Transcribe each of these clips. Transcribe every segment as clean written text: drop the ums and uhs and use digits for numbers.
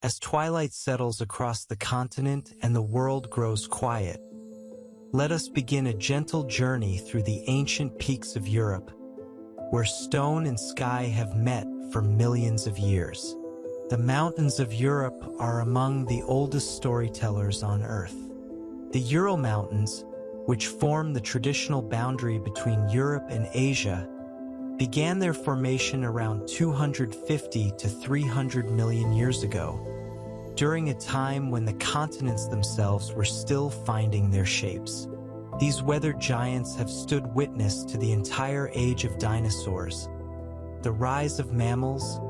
As twilight settles across the continent and the world grows quiet, let us begin a gentle journey through the ancient peaks of Europe, where stone and sky have met for millions of years. The mountains of Europe are among the oldest storytellers on Earth. The Ural Mountains, which form the traditional boundary between Europe and Asia, began their formation around 250 to 300 million years ago, during a time when the continents themselves were still finding their shapes. These weathered giants have stood witness to the entire age of dinosaurs, the rise of mammals,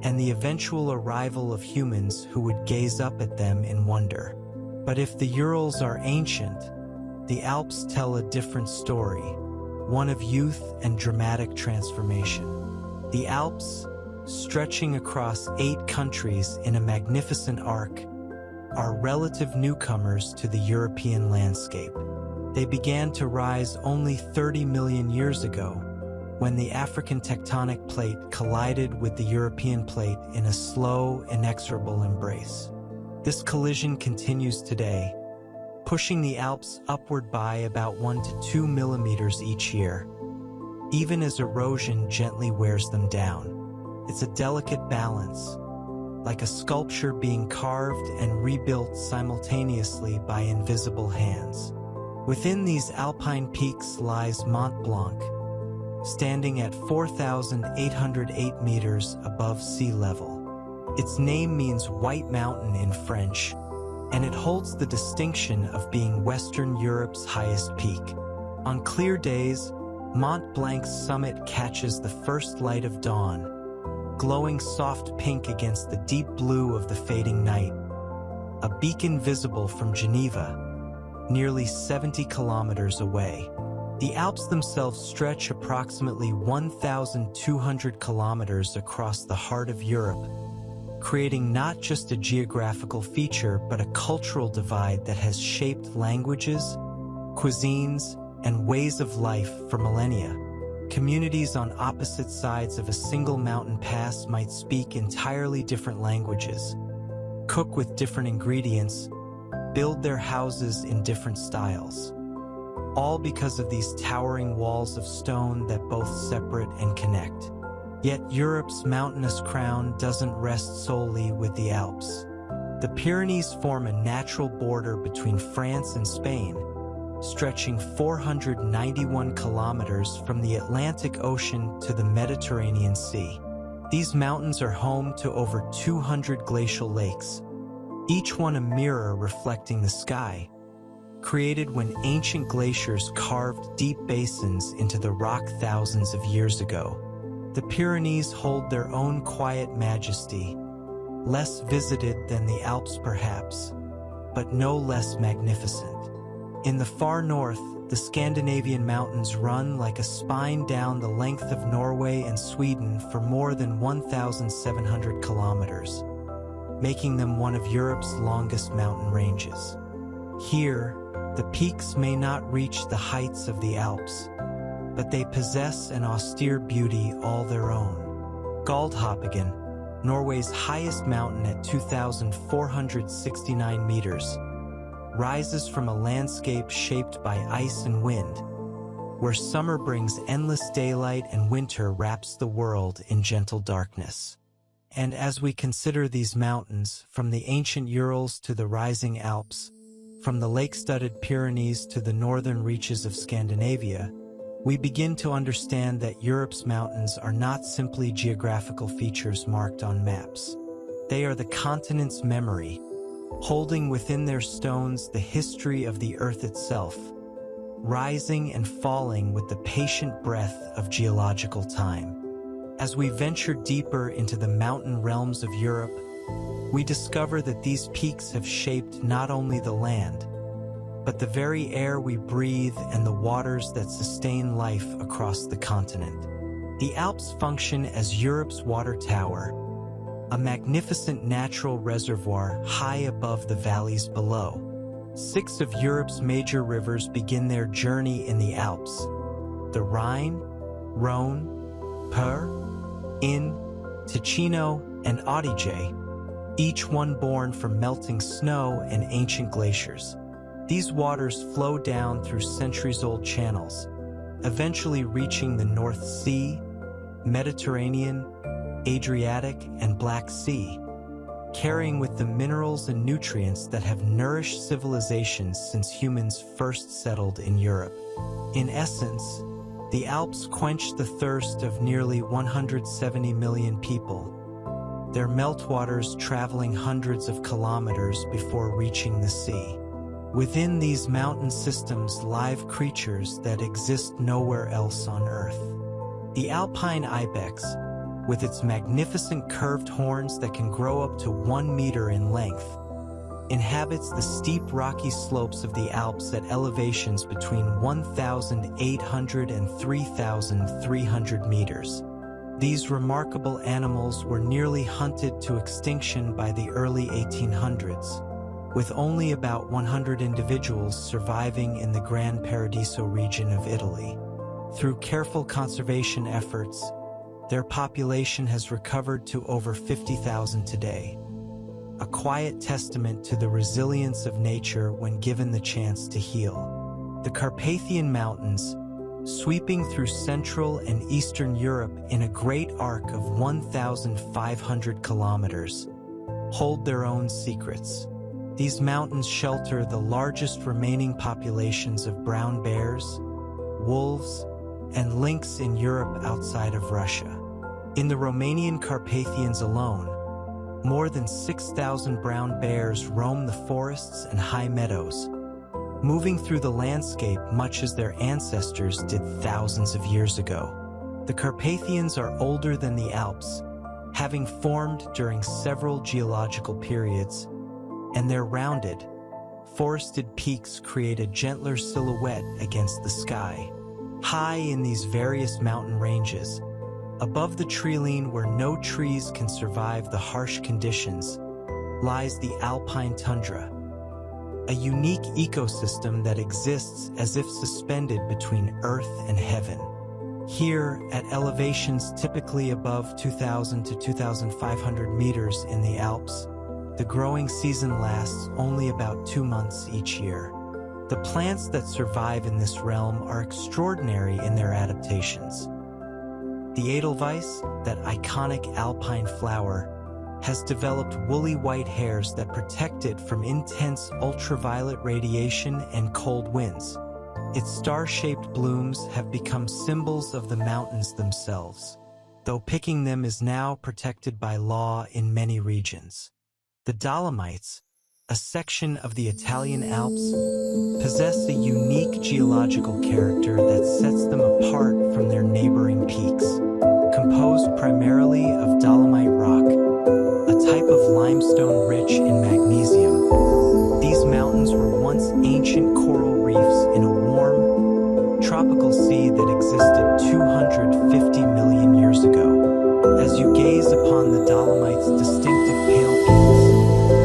and the eventual arrival of humans who would gaze up at them in wonder. But if the Urals are ancient, the Alps tell a different story, one of youth and dramatic transformation. The Alps, stretching across 8 countries in a magnificent arc, are relative newcomers to the European landscape. They began to rise only 30 million years ago, when the African tectonic plate collided with the European plate in a slow, inexorable embrace. This collision continues today, pushing the Alps upward by about 1 to 2 millimeters each year, even as erosion gently wears them down. It's a delicate balance, like a sculpture being carved and rebuilt simultaneously by invisible hands. Within these alpine peaks lies Mont Blanc, standing at 4,808 meters above sea level. Its name means White Mountain in French, and it holds the distinction of being Western Europe's highest peak. On clear days, Mont Blanc's summit catches the first light of dawn, glowing soft pink against the deep blue of the fading night, a beacon visible from Geneva, nearly 70 kilometers away. The Alps themselves stretch approximately 1,200 kilometers across the heart of Europe, creating not just a geographical feature but a cultural divide that has shaped languages, cuisines, and ways of life for millennia. Communities on opposite sides of a single mountain pass might speak entirely different languages, cook with different ingredients, build their houses in different styles, all because of these towering walls of stone that both separate and connect. Yet Europe's mountainous crown doesn't rest solely with the Alps. The Pyrenees form a natural border between France and Spain, stretching 491 kilometers from the Atlantic Ocean to the Mediterranean Sea. These mountains are home to over 200 glacial lakes, each one a mirror reflecting the sky, created when ancient glaciers carved deep basins into the rock thousands of years ago. The Pyrenees hold their own quiet majesty, less visited than the Alps perhaps, but no less magnificent. In the far north, the Scandinavian mountains run like a spine down the length of Norway and Sweden for more than 1,700 kilometers, making them one of Europe's longest mountain ranges. Here, the peaks may not reach the heights of the Alps, but they possess an austere beauty all their own. Galdhøpiggen, Norway's highest mountain at 2,469 meters, rises from a landscape shaped by ice and wind, where summer brings endless daylight and winter wraps the world in gentle darkness. And as we consider these mountains, from the ancient Urals to the rising Alps, from the lake-studded Pyrenees to the northern reaches of Scandinavia, we begin to understand that Europe's mountains are not simply geographical features marked on maps. They are the continent's memory, holding within their stones the history of the Earth itself, rising and falling with the patient breath of geological time. As we venture deeper into the mountain realms of Europe, we discover that these peaks have shaped not only the land, but the very air we breathe and the waters that sustain life across the continent. The Alps function as Europe's water tower, a magnificent natural reservoir high above the valleys below. 6 of Europe's major rivers begin their journey in the Alps: the Rhine, Rhone, Pur, Inn, Ticino, and Adige, each one born from melting snow and ancient glaciers. These waters flow down through centuries-old channels, eventually reaching the North Sea, Mediterranean, Adriatic, and Black Sea, carrying with them minerals and nutrients that have nourished civilizations since humans first settled in Europe. In essence, the Alps quench the thirst of nearly 170 million people, their meltwaters traveling hundreds of kilometers before reaching the sea. Within these mountain systems live creatures that exist nowhere else on Earth. The alpine ibex, with its magnificent curved horns that can grow up to 1 meter in length, inhabits the steep rocky slopes of the Alps at elevations between 1,800 and 3,300 meters. These remarkable animals were nearly hunted to extinction by the early 1800s, with only about 100 individuals surviving in the Gran Paradiso region of Italy. Through careful conservation efforts, their population has recovered to over 50,000 today, a quiet testament to the resilience of nature when given the chance to heal. The Carpathian Mountains, sweeping through Central and Eastern Europe in a great arc of 1,500 kilometers, hold their own secrets. These mountains shelter the largest remaining populations of brown bears, wolves, and lynx in Europe outside of Russia. In the Romanian Carpathians alone, more than 6,000 brown bears roam the forests and high meadows, moving through the landscape much as their ancestors did thousands of years ago. The Carpathians are older than the Alps, having formed during several geological periods, and their rounded, forested peaks create a gentler silhouette against the sky. High in these various mountain ranges, above the treeline where no trees can survive the harsh conditions, lies the alpine tundra, a unique ecosystem that exists as if suspended between earth and heaven. Here, at elevations typically above 2,000 to 2,500 meters in the Alps, the growing season lasts only about 2 months each year. The plants that survive in this realm are extraordinary in their adaptations. The edelweiss, that iconic alpine flower, has developed woolly white hairs that protect it from intense ultraviolet radiation and cold winds. Its star-shaped blooms have become symbols of the mountains themselves, though picking them is now protected by law in many regions. The Dolomites, a section of the Italian Alps, possess a unique geological character that sets them apart from their neighboring peaks. Composed primarily of dolomite rock, a type of limestone rich in magnesium, these mountains were once ancient coral reefs in a warm, tropical sea that existed 250 million years ago. As you gaze upon the Dolomites' distinctive pale peaks,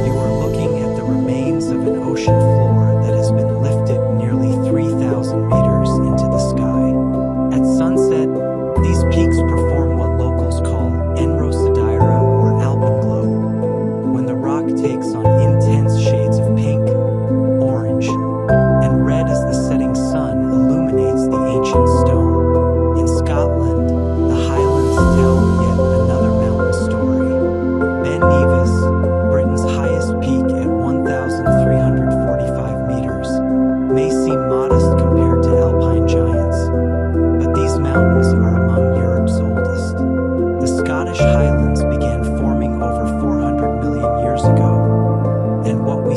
you are looking at the remains of an ocean floor that has been lifted nearly 3,000 meters into the sky. At sunset, these peaks perform what locals call enrosidira or alpenglow, when the rock takes on intense shades of pink, orange, and red as the setting sun illuminates the ancient stone. In Scotland, the Highlands tell yet another mountain story. Ben Nevis, Britain's highest peak at 1,345 meters, may seem modest compared to alpine giants, but these mountains are among Europe's oldest. The Scottish Highlands began forming over 400 million years ago, and what we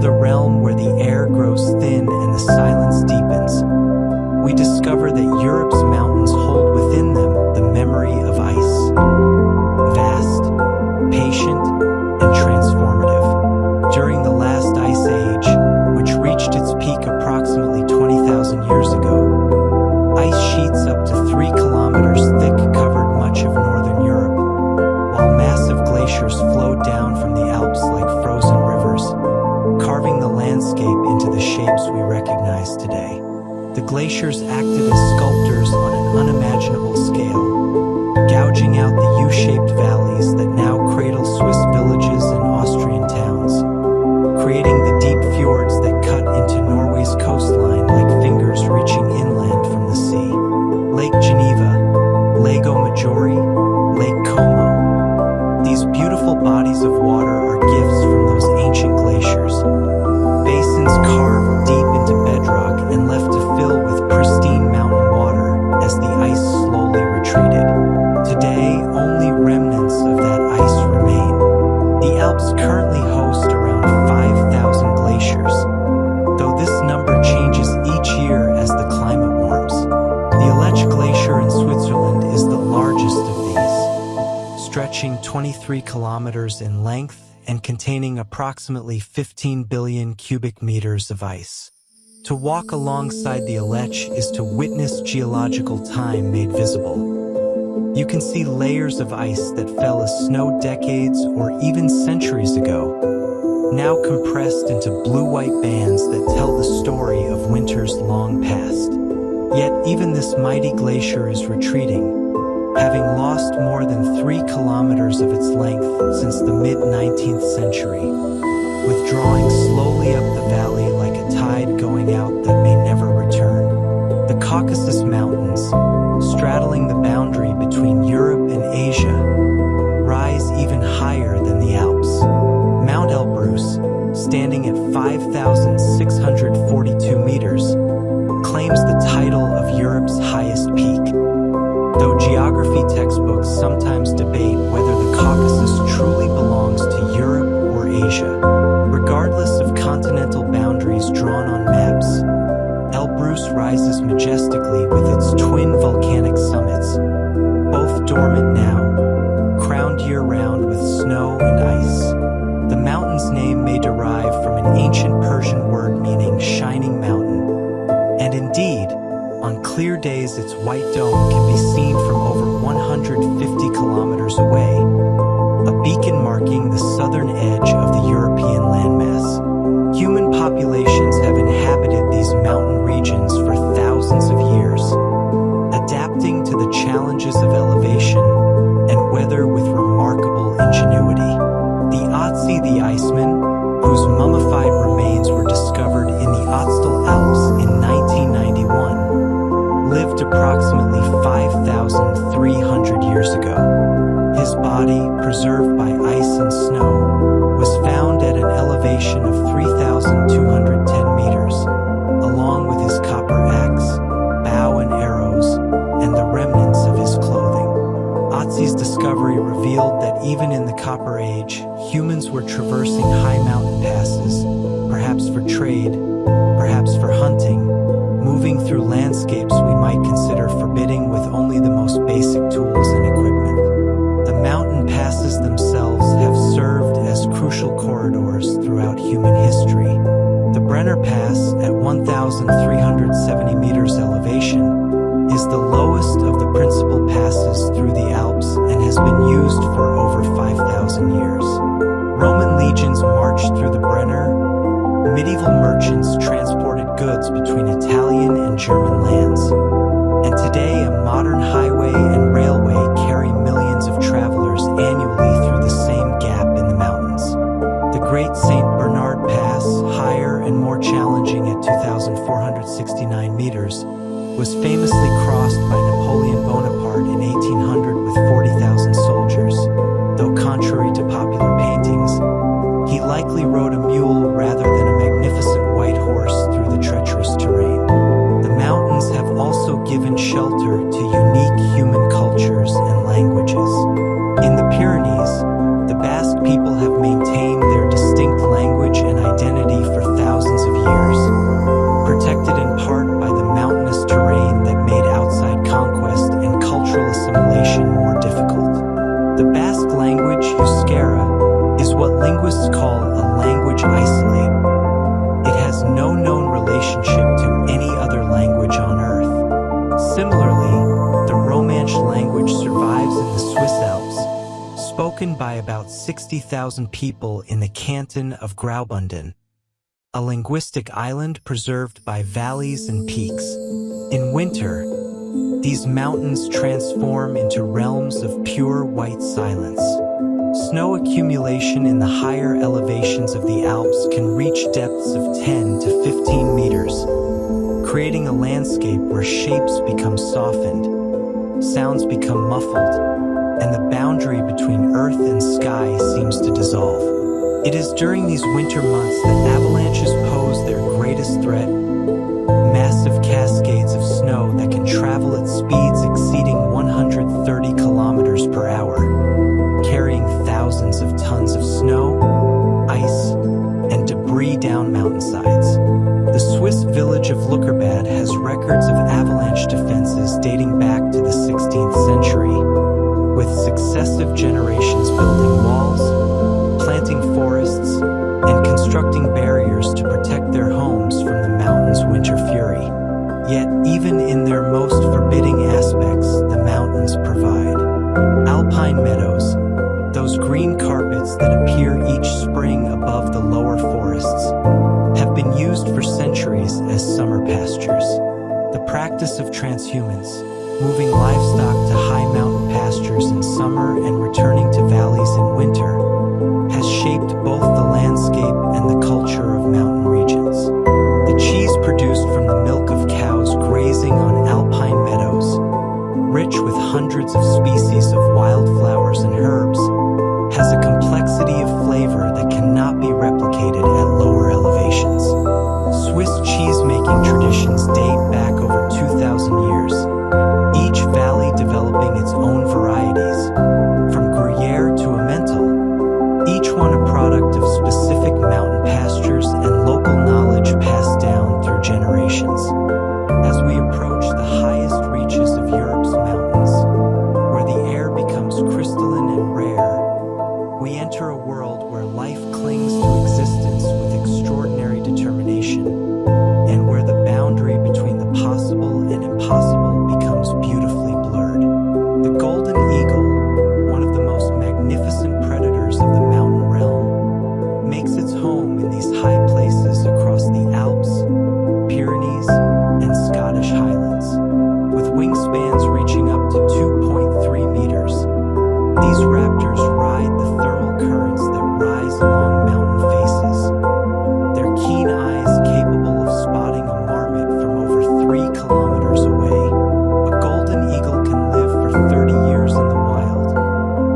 the realm where the air grows thin and the silence deepens, we discover that Europe's mountains hold within them the memory of ice. Vast, patient, and transformative. During the last ice age, which reached its peak approximately 20,000 years ago, ice sheets up to 3 kilometers thick covered much of northern Europe, while massive glaciers flowed down from the Alps like frozen rivers, carving the landscape into the shapes we recognize today. The glaciers acted as sculptors on an unimaginable scale, gouging out the U-shaped valleys that now cradle Swiss villages and Austrian towns, creating the deep fjords that cut into Norway's coastline like fingers reaching inland from the sea. Lake Geneva, Lago Maggiore, Lake Como. These beautiful bodies of water are gifts from those ancient glaciers, basins carved deep into bedrock and left to fill with pristine mountain water as the ice slowly retreated. Today, only remnants of that ice remain. The Alps currently host around 5,000 glaciers, though this number changes each year as the climate warms. The Aletsch Glacier in Switzerland is the largest of these, stretching 23 kilometers in length and containing approximately 15 billion cubic meters of ice. To walk alongside the Aletsch is to witness geological time made visible. You can see layers of ice that fell as snow decades or even centuries ago, now compressed into blue-white bands that tell the story of winters long past. Yet even this mighty glacier is retreating, having lost more than 3 kilometers of its length since the mid-19th century, withdrawing slowly up the valley like a tide going out that may never return. The Caucasus Mountains, straddling the boundary between Europe and Asia, rise even higher than the Alps. Mount Elbrus, standing at 5,642 meters, claims the title of Europe's highest peak. Though geography textbooks sometimes debate whether the Caucasus truly belongs to Europe or Asia, regardless of continental boundaries drawn on maps, Elbrus rises majestically with its twin volcanic summits, both dormant now, crowned year-round with snow and ice. The mountain's name may derive from an ancient Persian word meaning shining mountain, and indeed, on clear days its white dome can be seen from over 150 kilometers away, a beacon marking the southern edge of the European landmass. Human populations have inhabited these mountain regions for thousands of years, adapting to the challenges of elevation and weather with remarkable ingenuity. The Otzi the Iceman, whose mummified remains were discovered in the Ötztal Alps in 1991, lived approximately 5,300 years ago. His body, preserved by ice and snow, was found at an elevation of 3,210 meters, along with his copper axe, bow and arrows, and the remnants of his clothing. Otzi's discovery revealed that even in the Copper Age, humans were traversing high mountain passes, perhaps for trade, perhaps for hunting, moving through landscapes we might consider forbidding with only the most basic tools and equipment. The mountain passes themselves have served as crucial corridors throughout human history. The Brenner Pass, at 1,370 meters elevation, is the lowest of the principal passes through the Alps and has been used for over 5,000 years. Roman legions marched through the Brenner. Medieval merchants transported goods between Italian and German lands. And today, a modern highway and railway carry millions of travelers annually through the same gap in the mountains. The Great St. Bernard Pass, higher and more challenging at 2,469 meters, was famously crossed by Napoleon Bonaparte in 1800 with 40,000 soldiers, though contrary to popular paintings, he likely rode a mule rather than a magnificent white horse through the treacherous terrain. The mountains have also given shelter to unique human cultures and languages. In the Pyrenees, the Basque people have maintained their distinct language and identity for spoken by about 60,000 people in the canton of Graubünden, a linguistic island preserved by valleys and peaks. In winter, these mountains transform into realms of pure white silence. Snow accumulation in the higher elevations of the Alps can reach depths of 10 to 15 meters, creating a landscape where shapes become softened, sounds become muffled, and the boundary between earth and sky seems to dissolve. It is during these winter months that avalanches pose their greatest threat, massive cascades of snow that can travel at speeds exceeding 130 kilometers per hour, carrying thousands of tons of snow, ice, and debris down mountainsides. The Swiss village of Lückerbad has records of avalanche defenses dating back to the 16th century, with successive generations building walls, planting forests, and constructing barriers to protect their homes from the mountain's winter fury. Yet, even in their most forbidding aspects, the mountains provide alpine meadows, those green carpets that appear each spring above the lower forests, have been used for centuries as summer pastures. The practice of transhumance, moving livestock to high mountain pastures in summer and returning to valleys in winter, has shaped both the landscape and the culture of mountain regions. The cheese produced from the milk of cows grazing on alpine meadows, rich with hundreds of species of wildflowers and herbs, has a complexity of flavor that cannot be replicated at lower elevations. Swiss cheese-making traditions date back over 2,000 years, each valley developing its own varieties, from Gruyere to Emmental, each one a product of specific mountain pastures and local knowledge passed down through generations. As we approach the highest reaches of Europe's mountains, where the air becomes crystalline and rare, we enter a world where life clings to existence with extraordinary determination, and where the boundary between the possible and impossible becomes beautifully blurred. The golden eagle, one of the most magnificent predators of the mountain realm, makes its home in these high places across the Alps, Pyrenees, and Scottish Highlands. With wingspans reaching up to 2.3 meters, these raptors ride the thermal currents that rise along mountain faces, their keen eyes capable of spotting a marmot from over 3 kilometers away. A golden eagle can live for 30 years in the wild,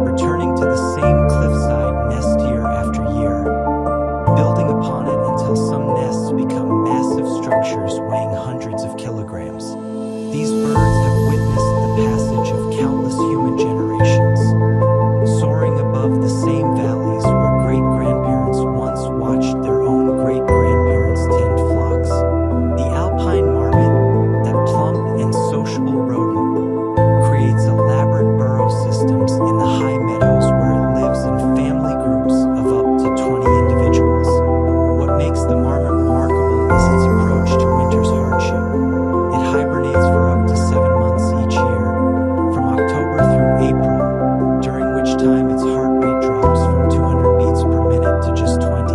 returning to the same cliffside nest year after year, building upon it until some nests become massive structures weighing hundreds of kilograms. These birds have witnessed the passage of countless human generations, soaring above the same valleys where great-grandparents once watched their own great-grandparents tend flocks. The alpine marmot, that plump and sociable rodent, creates elaborate burrow systems in the high meadows where it lives in family groups of up to 20 individuals. What makes the marmot remarkable is its approach to winter's hardship. It hibernates for up to 7 months each year, from October through April, during which time its heart rate drops from 200 beats per minute to just 20,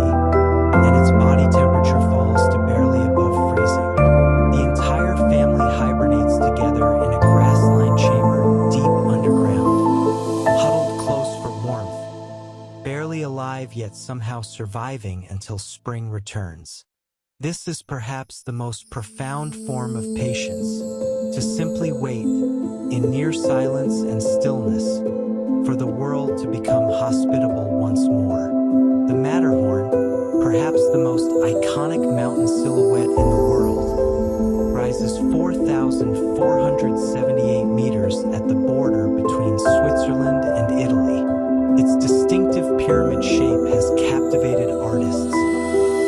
and its body temperature falls to barely above freezing. The entire family hibernates together in a grass-lined chamber deep underground, huddled close for warmth, barely alive yet somehow surviving until spring returns. This is perhaps the most profound form of patience, to simply wait, in near silence and stillness, for the world to become hospitable once more. The Matterhorn, perhaps the most iconic mountain silhouette in the world, rises 4,478 meters at the border between Switzerland and Italy. Its distinctive pyramid shape has captivated artists,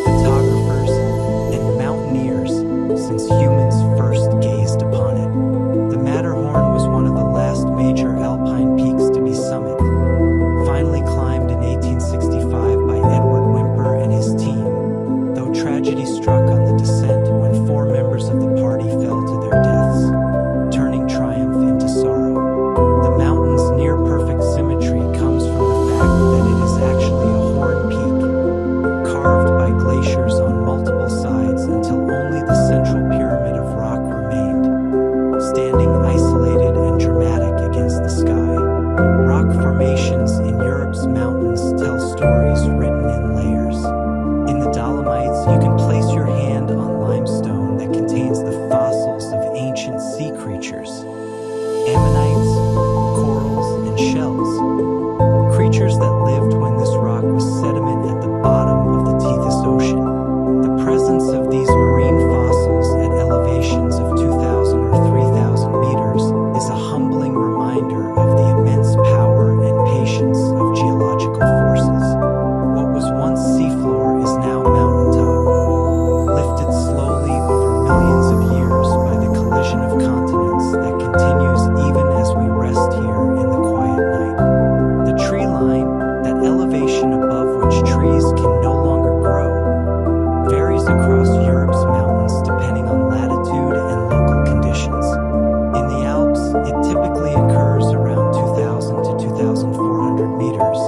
photographers, and mountaineers since humans first gazed upon it. The Matterhorn was one of the last major alpine peaks to be summited, finally climbed in 1865 by Edward Whymper and his team, though tragedy struck on the descent when 4 members of the party fell to their deaths, turning triumph into sorrow. The mountain's near-perfect symmetry comes from the fact varies across Europe's mountains depending on latitude and local conditions. In the Alps, it typically occurs around 2,000 to 2,400 meters,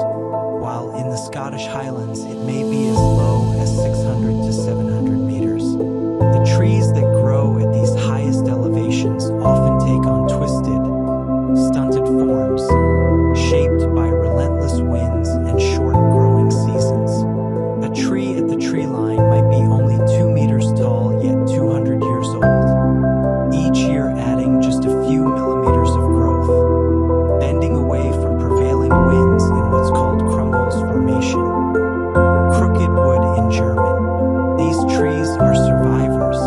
while in the Scottish Highlands it may be as low as 600 to 700 meters. The trees that grow at these highest elevations often take on twisted, stunted forms, shaped by relentless winds and short growing seasons. A tree at the tree line might be only 2 meters tall, yet 200 years old, each year adding just a few millimeters of growth, bending away from prevailing winds in what's called Crumbles Formation. Crooked wood in German. These trees are survivors,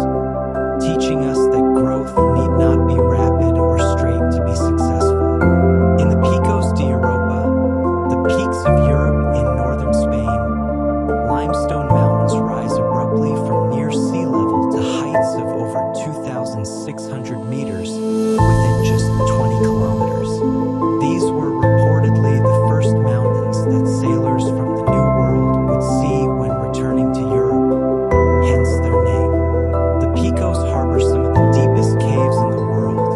teaching us that growth need not be rapid or straight to be successful. In the Picos de Europa, the peaks of Europe in northern Spain, limestone mountains rise abruptly from near sea level to heights of over 2,600 meters within just 20 kilometers. These were reportedly the first mountains that sailors from the New World would see when returning to Europe, hence their name. The Picos harbor some of the deepest caves in the world.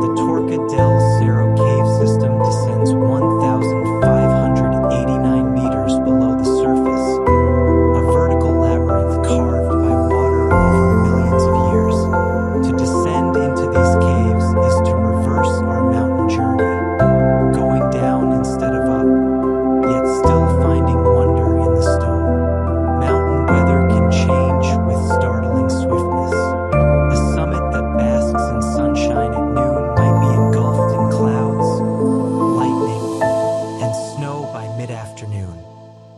The Torca del Cerro cave system descends 1,589 meters below the surface, a vertical labyrinth carved by water over millions of years. To descend into these caves is to reverse our mountain journey, going down instead of up, yet still finding wonder in the stone. Mountain weather can change with startling swiftness. A summit that basks in sunshine at noon might be engulfed in clouds, lightning, and snow by mid-afternoon.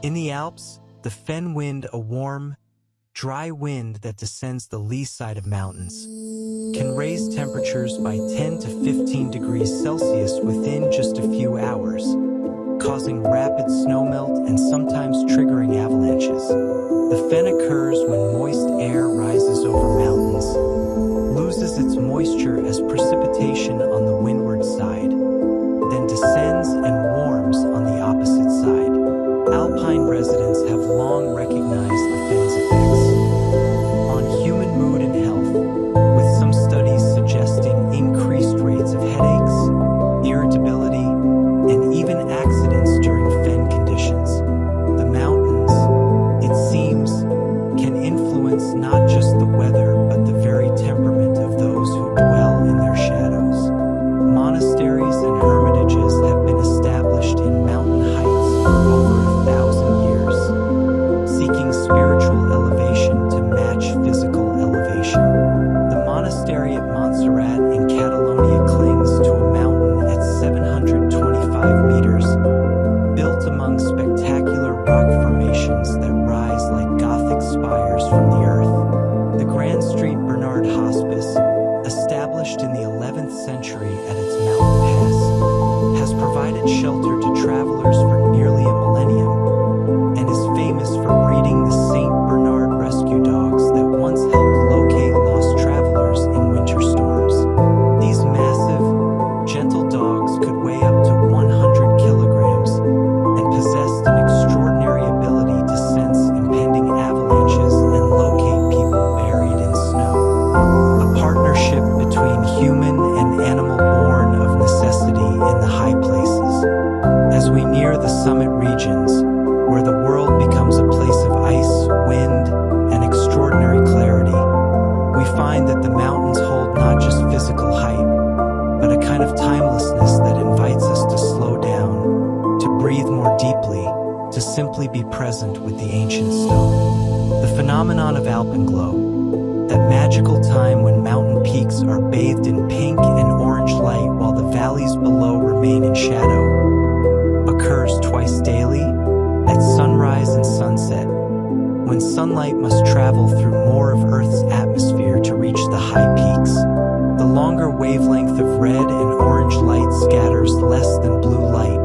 In the Alps, the fen wind, a warm, dry wind that descends the lee side of mountains, can raise temperatures by 10 to 15 degrees Celsius within just a few hours, causing rapid snowmelt and sometimes triggering avalanches. The fen occurs when moist air rises over mountains, loses its moisture as precipitation on the windward side, then descends and warms on the opposite side. Alpine residents have long recognized the fen's effects on human mood and health, with some studies suggesting increased rates of headaches, irritability, and even accidents during fen conditions. The mountains, it seems, can influence not just the weather but the very temperament of those who dwell in their shadows. Monasteries and hermitages have been established in mountain heights for over 1,000 years, seeking spiritual elevation to match physical elevation. The monastery at Montserrat in Catalonia clings to a mountain at 725 meters, built among spectacular rock formations that rise like Gothic spires from the earth. The Grand Street Bernard Hospice, established in the 11th century at its mountain pass, has provided shelter to travelers for nearly a millennium, and is famous for breeding the St. Bernard rescue dogs that once helped locate lost travelers in winter storms. These massive, gentle dogs could weigh up to 100 kilograms and possessed an extraordinary ability to sense impending avalanches and locate people buried in snow. A partnership between human and animal born of necessity in the high places. As we near the summit regions, where the world becomes a place of ice, wind, and extraordinary clarity, we find that the mountains hold not just physical height, but a kind of timelessness that invites us to slow down, to breathe more deeply, to simply be present with the ancient stone. The phenomenon of alpenglow, that magical time when mountain peaks are bathed in pink and orange light while the valleys below remain in shadow, occurs twice daily, at sunrise and sunset, when sunlight must travel through more of Earth's atmosphere to reach the high peaks. The longer wavelength of red and orange light scatters less than blue light,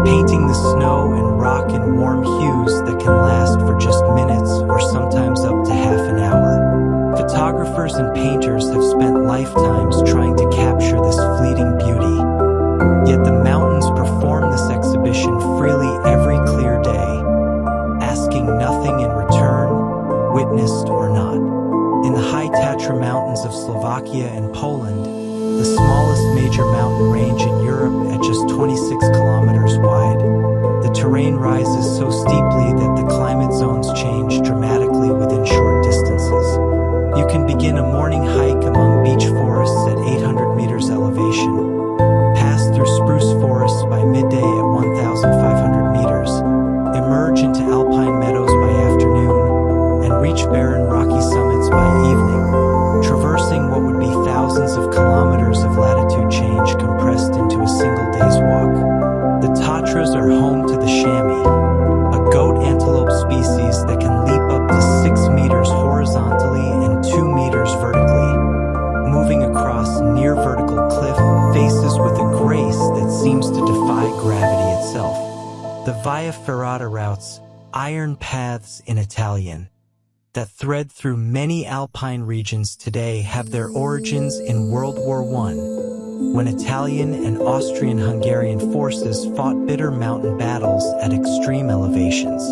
painting the snow and rock in warm hues that can last for just minutes or sometimes up to half an hour. Photographers and painters have spent lifetimes trying to capture this fleeting beauty, yet the mountains perform this exhibition freely every clear day, asking nothing in return, witnessed or not. In the high Tatra Mountains of Slovakia and Poland, the smallest major mountain range in Europe at just 26 kilometers wide, the terrain rises so steeply that the climate zones change dramatically within short distances. You can begin a morning hike among beech forests at 800 meters elevation, pass through spruce forests by midday at 1,500 meters, emerge into alpine meadows by afternoon, and reach barren rocky summits by evening, traversing what would be thousands of kilometers of latitude change compressed into a single day's walk. The Tatras are home to the chamois, a goat antelope species that can leap up to 6 meters horizontally and 2 meters vertically, moving across near vertical cliff faces with a grace that seems to defy gravity itself. The Via Ferrata routes, iron paths in Italian, that thread through many alpine regions today have their origins in World War I, when Italian and Austrian-Hungarian forces fought bitter mountain battles at extreme elevations.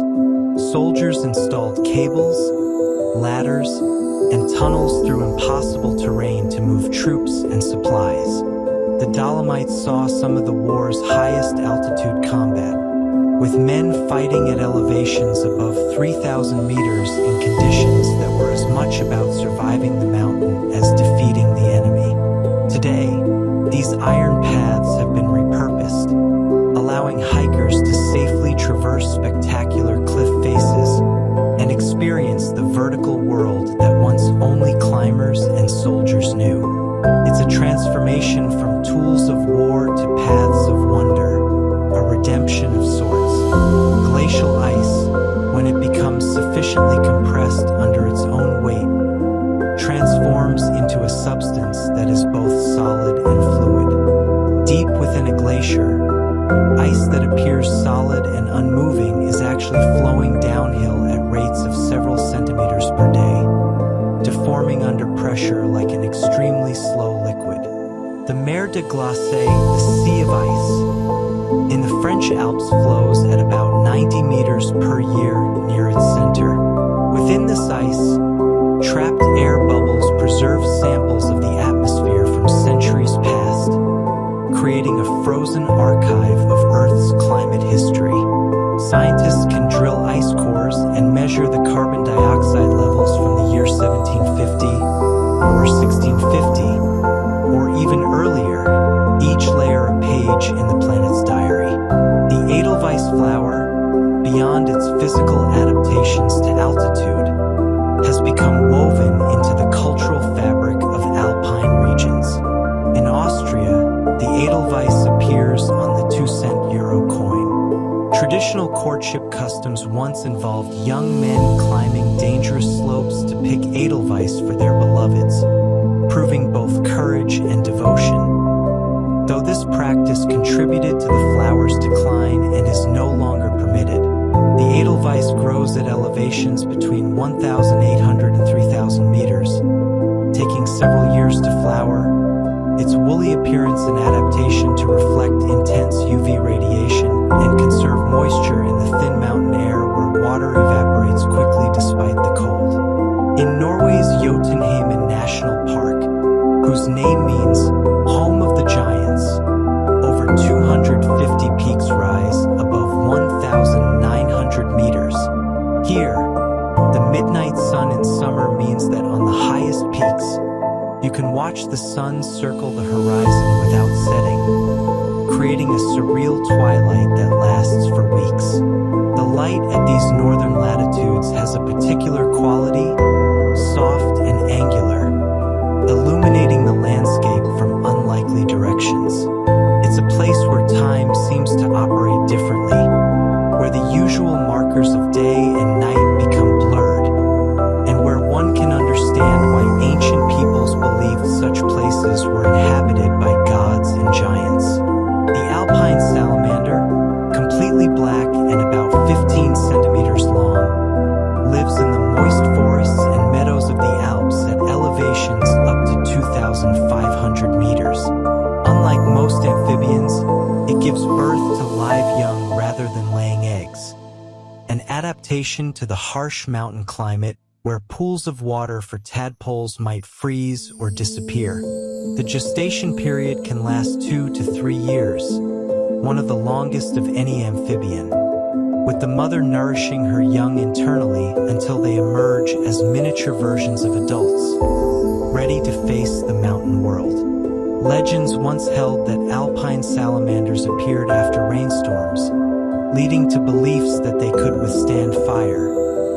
Soldiers installed cables, ladders, and tunnels through impossible terrain to move troops and supplies. The Dolomites saw some of the war's highest altitude combat, with men fighting at elevations above 3,000 meters in conditions that were as much about surviving the mountain as defeating the enemy. Today, these iron paths have been repurposed, allowing hikers to safely traverse spectacular cliff faces and experience the vertical world that once only climbers and soldiers knew. It's a transformation from tools of war to paths of wonder, a redemption of sorts. Glacial ice, when it becomes sufficiently compressed under its own weight, transforms into a substance that is both solid and fluid. Deep within a glacier, ice that appears solid and unmoving is actually flowing downhill at rates of several centimeters per day, deforming under pressure like an extremely slow liquid. The mer de glace, the sea of ice, in the French Alps flows at about 90 meters per year near its center. Within this ice, trapped air bubbles preserve samples of the atmosphere from centuries past, creating a frozen archive of Earth's climate history. Scientists can drill ice cores and measure the carbon dioxide levels from the year 1750 or 1650, or even earlier, each layer a page in the planet's diary. The Edelweiss flower, beyond its physical adaptations to altitude, has become woven into the cultural fabric of alpine regions. In Austria, the Edelweiss appears on the 2-cent euro coin. Traditional courtship customs once involved young men climbing dangerous slopes to pick Edelweiss for their beloveds, proving both courage and devotion. Though this practice contributed to the flower's decline and is no longer permitted, the Edelweiss grows at elevations between 1,800 and 3,000 meters, taking several years to flower. Its woolly appearance and adaptation to reflect intense UV radiation and conserve moisture in the thin mountain air where water evaporates quickly despite the cold. In Norway's Jotunheimen National Park, whose name means home of the giants, over 250 peaks rise above 1,900 meters. Here, the midnight sun in summer means that on the highest peaks, you can watch the sun circle the horizon without setting, creating a surreal twilight that lasts for weeks. The light at these northern latitudes has a particular quality, soft and angular, illuminating the landscape from unlikely directions. It's a place where time seems to operate differently, where the usual markers of day and night become blurred, and where one can understand why ancient peoples believed such places were inhabited by gods and giants. The alpine salamander, completely black and about 15 centimeters long, lives in the moist forests and meadows of the Alps at elevations up to 2,500 meters. Unlike most amphibians, it gives birth to live young rather than laying eggs, an adaptation to the harsh mountain climate where pools of water for tadpoles might freeze or disappear. The gestation period can last 2 to 3 years, one of the longest of any amphibian, with the mother nourishing her young internally until they emerge as miniature versions of adults, ready to face the mountain world. Legends once held that alpine salamanders appeared after rainstorms, leading to beliefs that they could withstand fire,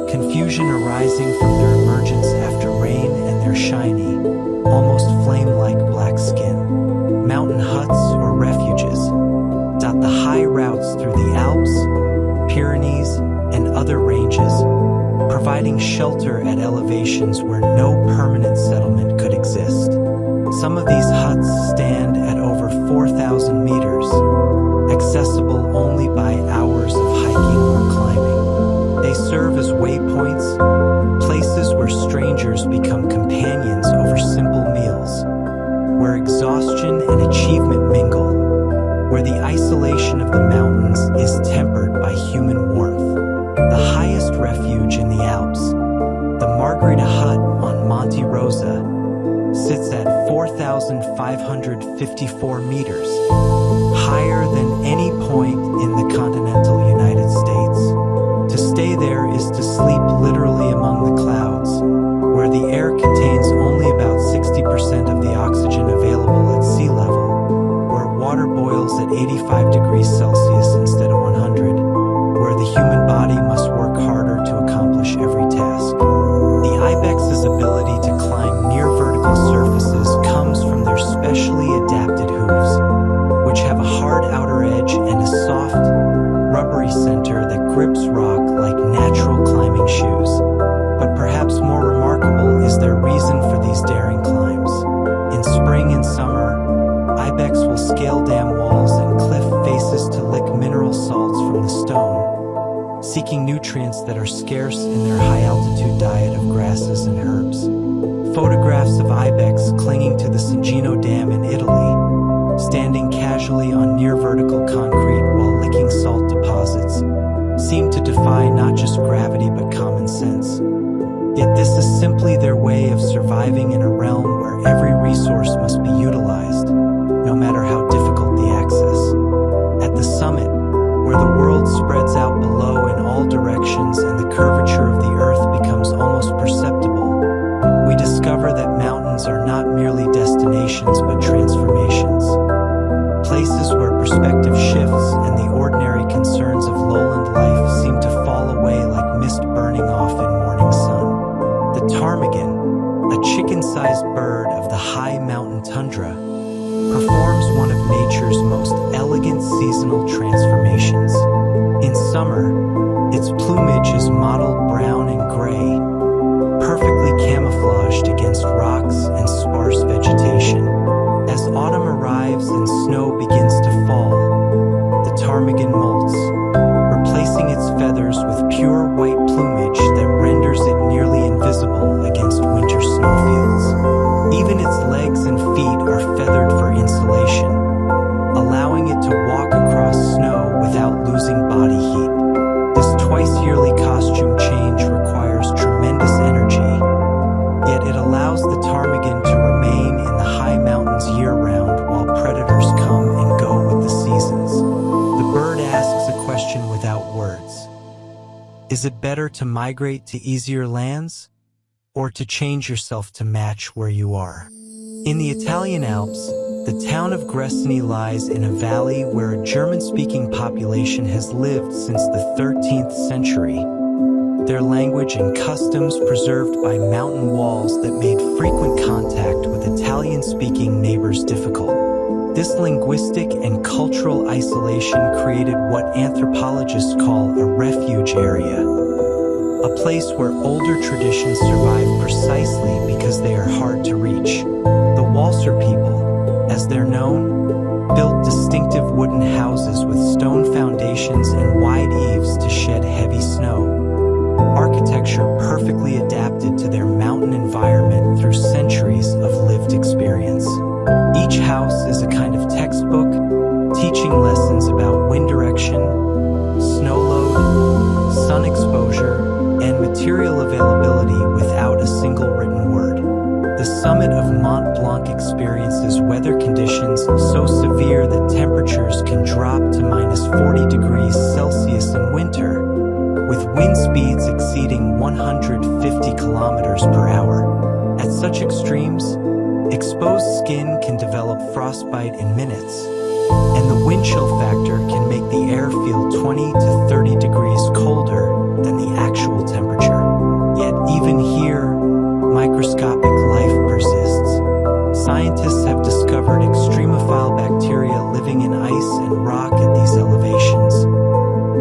confusion arising from their emergence after rain and their shiny, almost flame-like black skin. Mountain huts or refuges dot the high routes through the Alps, Pyrenees, and other ranges, providing shelter at elevations where no permanent settlement could exist. Some of these huts stand at over 4,000 meters, accessible only by hours of hiking or climbing. They serve as waypoints, places where strangers become companions over simple meals, where exhaustion and achievement mingle, where the isolation of the mountains is tempered by human warmth. The highest refuge in the Alps, the Margarita Hut on Monte Rosa, sits at 4,554 meters, higher than any point in the continental United States. To stay there is to sleep literally among the clouds, where the air contains only about 60% of the oxygen available at sea level, where water boils at 85 degrees Celsius instead of 100, where the human body must work harder to accomplish every task. The ibex's ability to climb near vertical surfaces comes from their specially adapted hooves, which have a hard outer edge and a soft, rubbery center that grips rock like natural climbing shoes. But perhaps more remarkable is their reason for these daring climbs. In spring and summer, ibex will scale dam walls and cliff faces to lick mineral salts from the stone, seeking nutrients that are scarce in their high-altitude diet of grasses and herbs. Photographs of ibex clinging to the Cingino Dam in Italy, standing casually on near-vertical concrete while licking salt deposits, seem to defy not just gravity but common sense. Yet this is simply their way of surviving in a realm where every resource must be utilized, no matter how difficult the access. At the summit, where the world spreads out below in all directions and the curvature of the earth becomes almost perceptible, we discover that mountains are not merely destinations but transformations. Places where perspective shifts and the ordinary concerns of lowland life seem to fall away like mist burning off in morning sun. The ptarmigan, a chicken-sized bird of the high mountain tundra, performs one of nature's most elegant seasonal transformations. In summer, its plumage is mottled brown and gray, perfectly camouflaged against rocks and sparse vegetation. As autumn arrives and snow begins to fall, the ptarmigan molts, replacing its feathers with pure white plumage that renders it nearly invisible against winter snowfields. Even its legs and feet are feathered for insulation, allowing it to walk across snow without losing body heat. This twice-yearly costume change requires tremendous energy, yet it allows the ptarmigan to remain in the high mountains year-round while predators come and go with the seasons. The bird asks a question without words. Is it better to migrate to easier lands, or to change yourself to match where you are? In the Italian Alps, the town of Gressini lies in a valley where a German-speaking population has lived since the 13th century, their language and customs preserved by mountain walls that made frequent contact with Italian-speaking neighbors difficult. This linguistic and cultural isolation created what anthropologists call a refuge area, a place where older traditions survive precisely because they are hard to reach. The Walser people, as they're known, built distinctive wooden houses with stone foundations and wide eaves to shed heavy snow. Architecture perfectly adapted to their mountain environment through centuries of lived experience. Each house is a kind of textbook, teaching lessons about wind direction, snow load, sun exposure, and material availability with single written word. The summit of Mont Blanc experiences weather conditions so severe that temperatures can drop to -40 degrees Celsius in winter, with wind speeds exceeding 150 kilometers per hour. At such extremes, exposed skin can develop frostbite in minutes, and the wind chill factor can make the air feel 20 to 30 degrees colder than the actual temperature. Yet even here, microscopic life persists. Scientists have discovered extremophile bacteria living in ice and rock at these elevations,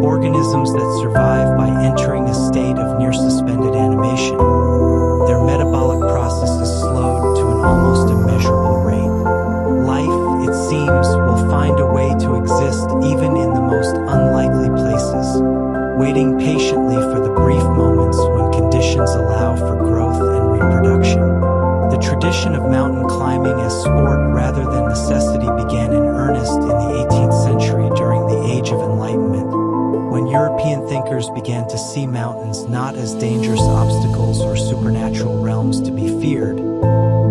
organisms that survive by entering a state of near-suspended animation. Their metabolic process is slowed to an almost immeasurable rate. Life, it seems, will find a way to exist even in the most unlikely places, waiting patiently for the brief moments when conditions allow for growth and reproduction. The tradition of mountain climbing as sport rather than necessity began in earnest in the 18th century during the Age of Enlightenment, when European thinkers began to see mountains not as dangerous obstacles or supernatural realms to be feared,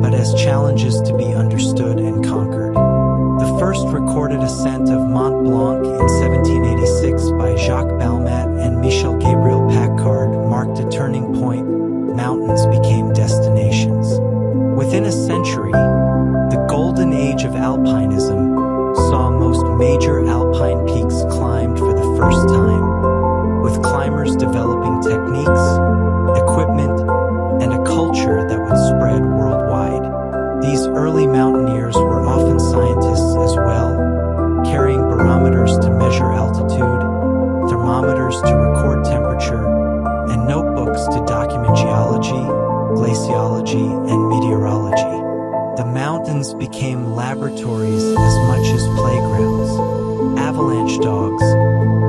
but as challenges to be understood and conquered. The first recorded ascent of Mont Blanc in 1786 by Jacques Balmat and Michel Gabriel Paccard marked a turning point. Mountains became destinations. Within a century, the golden age of alpinism saw most major alpine peaks climbed for the first time, with climbers developing techniques, equipment, and a culture that would spread worldwide. These early mountaineers were often scientists as well, carrying barometers to measure altitude, thermometers to record temperature, and notebooks to document geology, glaciology, and meteorology. The mountains became laboratories as much as playgrounds. Avalanche dogs,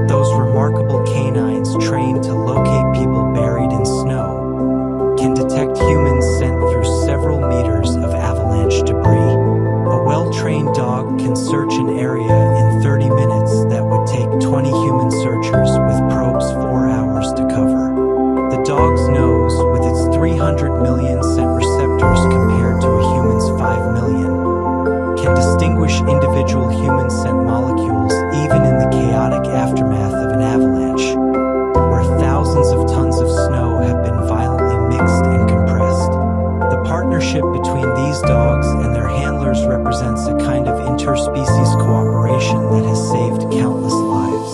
those remarkable canines trained to locate people buried in snow, can detect human scent through several meters of avalanche debris. A well-trained dog can search an area in 30 minutes that would take 20 human searchers with probes 4 hours to cover. The dog's nose, with its 300 million scent receptors compared to a human's 5 million, can distinguish individual human scent molecules even in the chaotic aftermath of an avalanche, where thousands of tons of snow have been violently mixed and compressed. The partnership between these dogs and their handlers represents a kind of interspecies cooperation that has saved countless lives.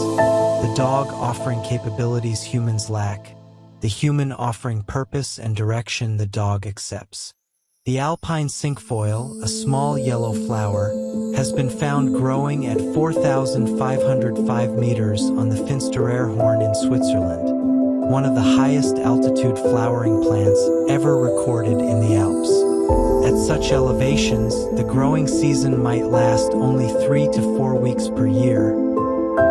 The dog offering capabilities humans lack, the human offering purpose and direction the dog accepts. The alpine cinquefoil, a small yellow flower, has been found growing at 4,505 meters on the Finsteraarhorn in Switzerland, one of the highest altitude flowering plants ever recorded in the Alps. At such elevations, the growing season might last only 3 to 4 weeks per year,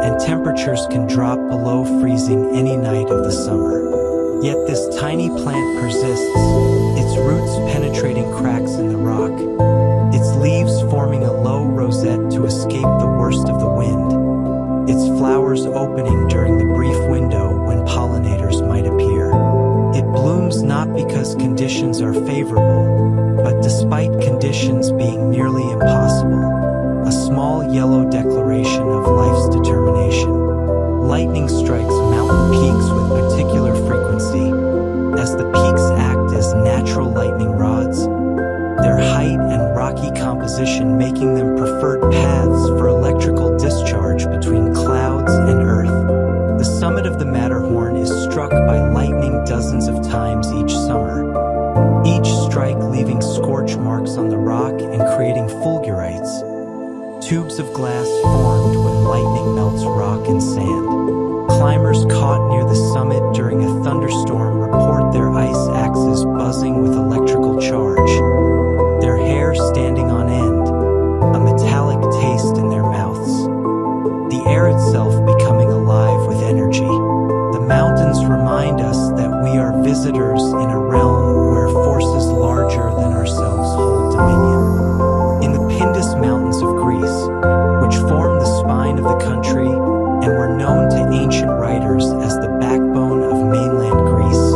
and temperatures can drop below freezing any night of the summer. Yet this tiny plant persists, its roots penetrating cracks in the rock, its leaves forming a low rosette to escape the worst of the wind, its flowers opening during the brief window when pollinators might appear. It blooms not because conditions are favorable, but despite conditions being nearly impossible, a small yellow declaration of life's determination. Lightning strikes mountain peaks with particular frequency, as the peaks act as natural lightning rods, their height and rocky composition making them preferred paths for electrical discharge between clouds and earth. The summit of the Matterhorn is struck by lightning dozens of times each summer, each strike leaving scorch marks on the rock and creating fulgurites, tubes of glass formed when lightning melts rock and sand. Climbers caught near the summit during a thunderstorm report their ice axes buzzing with electrical charge, their hair standing on end, a metallic taste in their mouths, the air itself becoming alive with energy. The mountains remind us that we are visitors in a realm where forces larger than ourselves hold dominion. In the Pindus Mountains of Greece, which form the spine of the country and were known to ancient writers as the backbone of mainland Greece,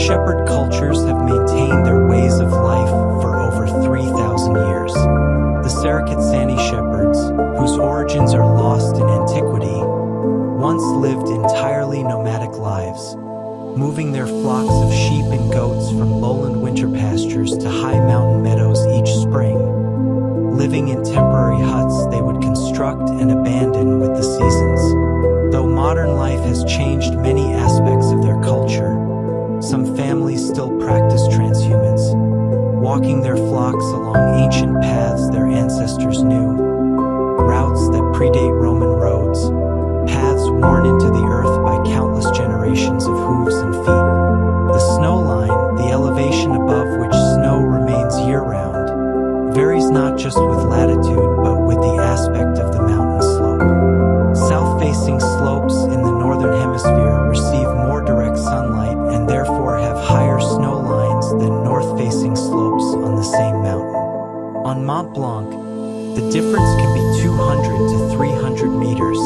shepherd cultures have maintained retained their ways of life for over 3,000 years. The Sarakatsani shepherds, whose origins are lost in antiquity, once lived entirely nomadic lives, moving their flocks of sheep and goats from lowland winter pastures to high mountain meadows each spring. Living in temporary huts they would construct and abandon with the seasons. Though modern life has changed many aspects of their culture, some families still practice transhumance, walking their flocks along ancient paths their ancestors knew, routes that predate Roman roads, paths worn into the earth by countless generations of hooves and feet. The snow line, the elevation above which snow remains year-round, varies not just with latitude but with the aspect of the mountain slope. South-facing slopes in the northern hemisphere receive more direct sunlight and therefore have higher snow lines than north-facing slopes on the same mountain. On Mont Blanc, the difference can be 200 to 300 meters,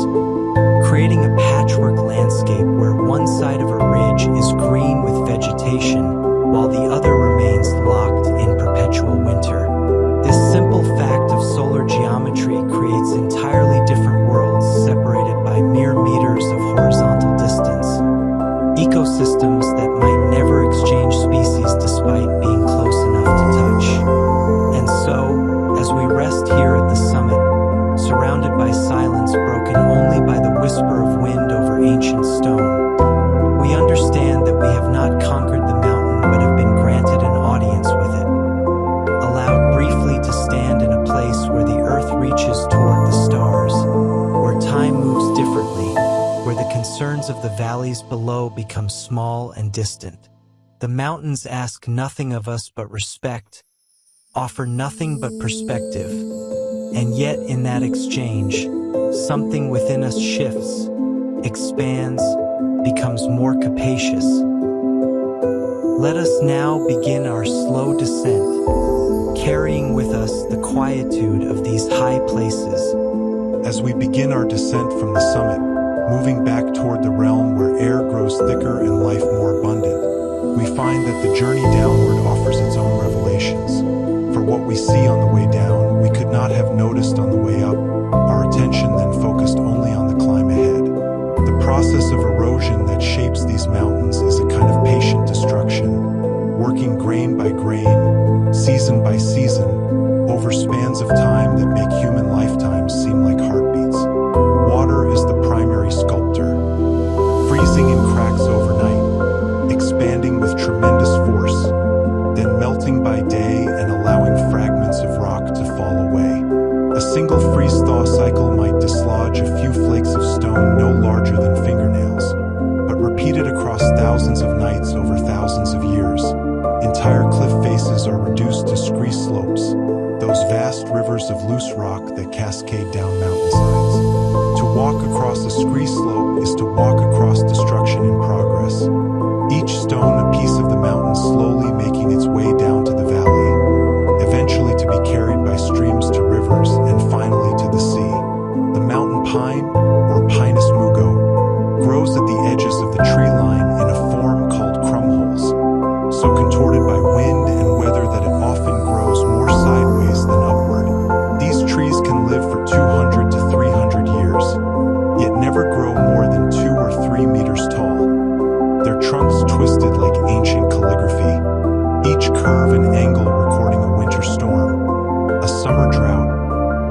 creating a patchwork landscape where one side of a ridge is green with vegetation while the other remains locked in perpetual winter. This simple fact of solar geometry creates entirely different worlds separated by mere meters of horizontal distance. Ecosystems that might never exchange species despite being close enough to touch. And so, as we rest here at the summit, surrounded by silence broken only by the whisper of wind over ancient stone, we understand that we have not conquered the mountain but have been granted an audience with it. Allowed briefly to stand in a place where the earth reaches toward the stars, where time moves differently, where the concerns of the valleys below become small and distant. The mountains ask nothing of us but respect, offer nothing but perspective, and yet in that exchange, something within us shifts, expands, becomes more capacious. Let us now begin our slow descent, carrying with us the quietude of these high places. As we begin our descent from the summit, moving back toward the realm where air grows thicker and life more abundant, we find that the journey downward offers its own revelations. For what we see on the way down, we could not have noticed on the way up. Our attention then focused only on the climb ahead. The process of erosion that shapes these mountains is a kind of patient destruction, working grain by grain, season by season, over spans of time that make human lifetimes seem like heartbeats. Water is the primary sculptor, freezing in cracks overnight, expanding with tremendous force, then melting by day and allowing fragments of rock to fall away. A single freeze-thaw cycle might dislodge a few flakes of stone no larger than fingernails, but repeated across thousands of nights over thousands of years, entire cliff faces are reduced to scree slopes, those vast rivers of loose rock that cascade down mountainsides. To walk across a scree slope is to walk across destruction in progress. Each stone a piece of the mountain slowly making its way down to the valley, eventually to be carried by streams to rivers and finally to the sea. The mountain pine, or Pinus mugo, grows at the edges of the tree line in a form called crumholes, so contorted by wind and weather that it often grows more sideways than upward. These trees can live for 200 to 300 years, yet never grow more than 2 or 3 meters tall. Their trunks twisted like ancient calligraphy, each curve and angle recording a winter storm, a summer drought,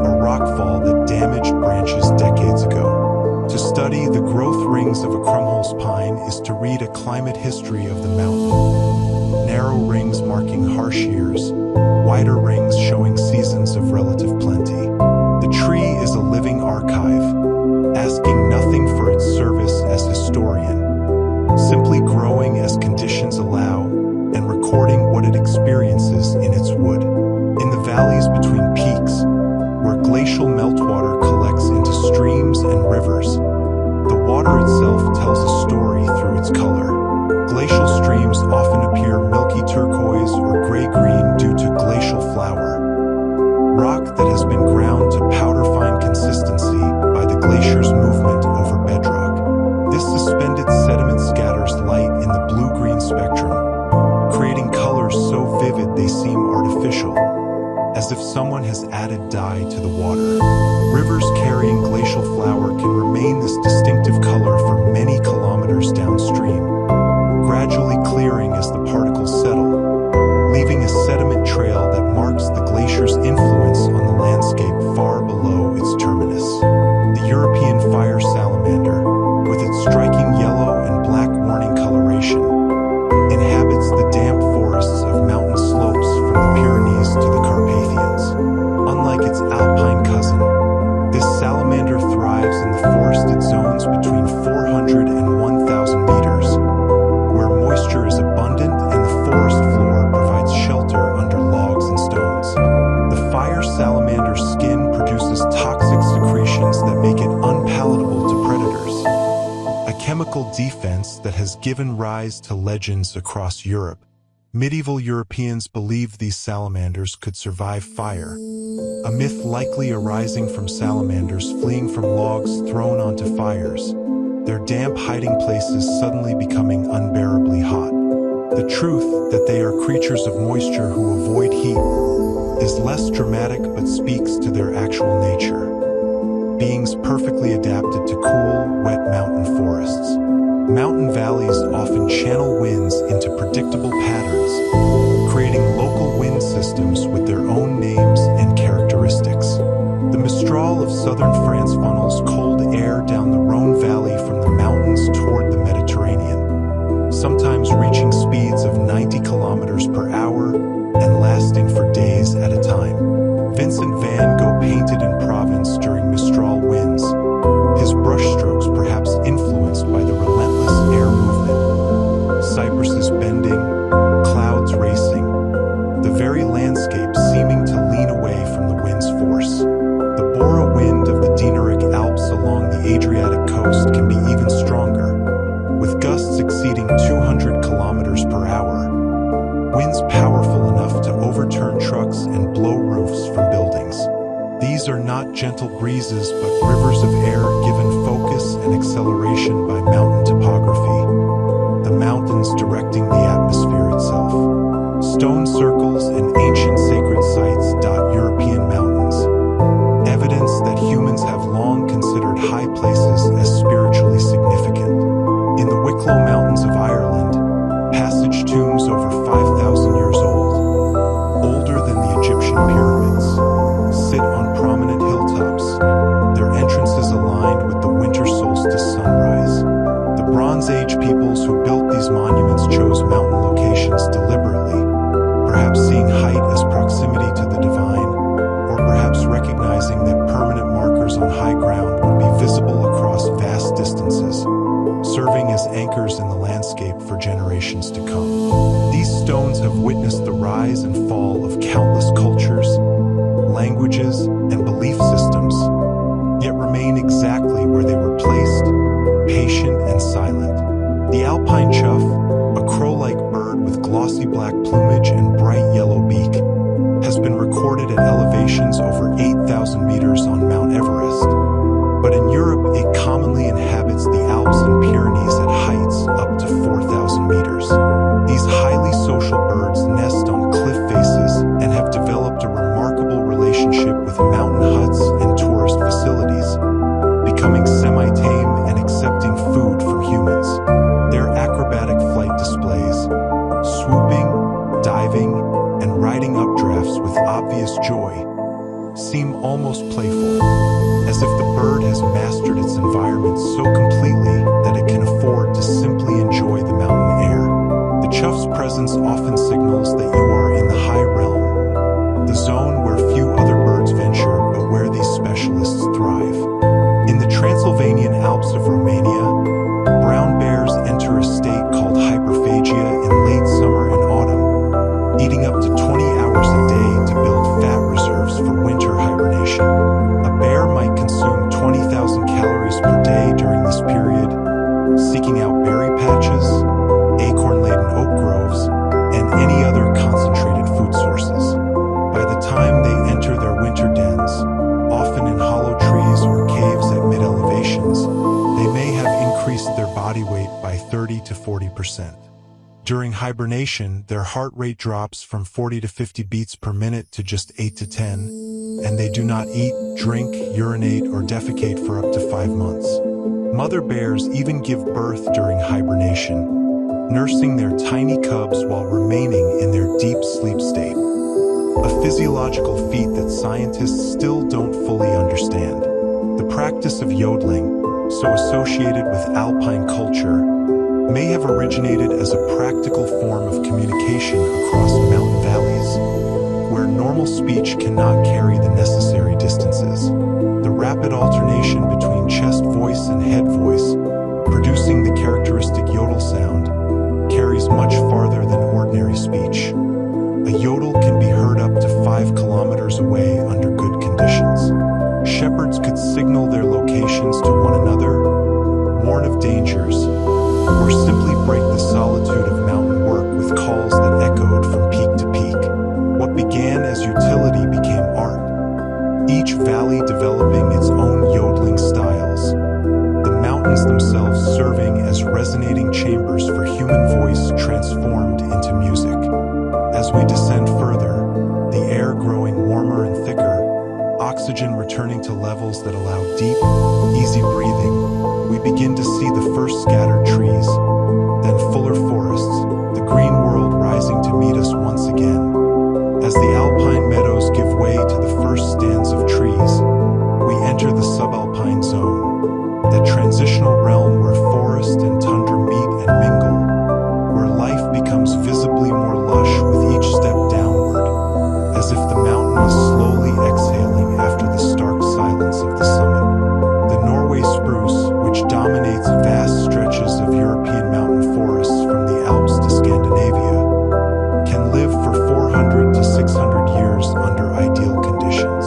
a rockfall that damaged branches decades ago. To study the growth rings of a crumholes pine is to read a climate history of the mountain. Narrow rings marking harsh years, wider rings showing seasons of relative plenty. The tree is a living archive, asking nothing for its service as historian, simply growing as conditions allow and recording what it experiences in its wood. In the valleys between peaks, where glacial meltwater collects into streams and rivers, the water itself tells a story through its color. Glacial streams often appear milky turquoise or gray-green due to glacial flour, rock that has been ground to powder-fine consistency by the glacier's movement over bedrock. This suspended sediment scatters light in the blue-green spectrum, creating colors so they seem artificial, as if someone has added dye to the water. Rivers carrying glacial flour can remain this distinctive color for many kilometers downstream, gradually clearing as the particles settle, leaving a sediment trail that marks the glacier's influence on the landscape far below its terminus. The European fire salamander, with its striking yellow and black warning coloration, inhabits the damp forests of mountain slopes from the Pyrenees to the Carpathians. Unlike its alpine cousin, this salamander thrives in the forested zones between 400 and 1,000 meters, where moisture is abundant and the forest floor provides shelter under logs and stones. The fire salamander's skin produces toxic secretions that make it unpalatable to predators, a chemical defense that has given rise to legends across Europe. Medieval Europeans believed these salamanders could survive fire, a myth likely arising from salamanders fleeing from logs thrown onto fires, their damp hiding places suddenly becoming unbearably hot. The truth that they are creatures of moisture who avoid heat is less dramatic but speaks to their actual nature. Beings perfectly adapted to cool, wet mountain forests. Mountain valleys often channel winds into predictable patterns, creating local wind systems with their own names and characteristics. The Mistral of southern France funnels cold air down the Rhone Valley from the mountains toward the Mediterranean, sometimes reaching speeds of 90 kilometers per hour and lasting for days at a time. Vincent van Gogh painted in Provence during Mistral winds, his brushstrokes perhaps influenced by the relentless air movement. Cypresses bending, clouds racing, the very landscape seeming to lean away from the wind's force. The Bora wind of the Dinaric Alps along the Adriatic coast can be even stronger, with gusts exceeding 200 kilometers per hour. Winds powerful enough to overturn trucks and blow roofs from buildings. These are not gentle breezes but rivers of air given focus and acceleration by mountain topography, the mountains directing the atmosphere itself. Stone circles and ancient sacred sites dot European mountains, evidence that humans have long considered high places as spiritually significant. In the Wicklow Mountains of Ireland, passage tombs over 5,000 years old, older than the Egyptian pyramids, sit on prominent hilltops, their entrances aligned with the winter solstice sunrise. The Bronze Age peoples who built these monuments chose mountain locations deliberately, perhaps seeing height as proximity to the divine, or perhaps recognizing that permanent markers on high ground would be visible across vast distances, serving as anchors in the landscape for generations to come. These stones have witnessed the rise and fall of countless cultures, languages, and belief systems, yet remain exactly where they were placed, patient and silent. The alpine chough, a crow-like bird with glossy black plumage and bright yellow beak, has been recorded at elevations over 8,000 meters on Mount Everest. But in Europe, it commonly inhabits the Alps and Pyrenees at heights up to 4,000 meters. These highly social birds nest on cliff faces and have developed a remarkable relationship with mountain huts and tourist facilities, becoming semi-tame and accepting food from humans. Their acrobatic flight displays, swooping, diving, and riding updrafts with obvious joy, seem almost playful, as if the bird has mastered its environment so completely that it can afford to simply enjoy the mountain air. The chough's presence often signals that you are in the high realm, the zone where few other birds venture but where these specialists thrive. In the Transylvanian Alps of Romania, brown bears enter a state called hyperphagia in late summer and autumn, eating up to 20 hours a day to build fat reserves for winter hibernation. A bear might consume 20,000 calories per day during this period, seeking out berry patches, acorn-laden oak groves, and any other concentrated food sources. By the time they enter their winter dens, often in hollow trees or caves at mid-elevations, they may have increased their body weight by 30 to 40%. During hibernation, their heart rate drops from 40 to 50 beats per minute to just 8 to 10, and they do not eat, drink, urinate, or defecate for up to 5 months. Mother bears even give birth during hibernation, nursing their tiny cubs while remaining in their deep sleep state. A physiological feat that scientists still don't fully understand. The practice of yodeling, so associated with alpine culture, may have originated as a practical form of communication across mountain valleys, where normal speech cannot carry the necessary distances. The rapid alternation between chest voice and head voice, producing the characteristic yodel sound, carries much farther than ordinary speech. A yodel can be heard up to 5 kilometers away under good conditions. Shepherds could signal their locations to one another, warn of dangers, or simply break the solitude of mountain work with calls that echoed from peak to peak. What began as utility became art, each valley developing its own yodeling styles, the mountains themselves serving as resonating chambers for human voice transformed into music. As we descend further, the air growing warmer and thicker, oxygen returning to levels that allow deep, easy breathing, we begin to see the first scattered trees, then fuller forests, the green world rising to meet us once again. As the alpine meadows give way to the first stands of trees, we enter the subalpine zone, that transitional realm where forest and tundra meet and mingle, where life becomes visibly more lush with each step downward, as if the mountain was slowly exhaling after the stark silence of the summit. The Norway spruce, which dominates vast stretches of European mountain forests from the Alps to Scandinavia, can live for 400 to 600 years under ideal conditions.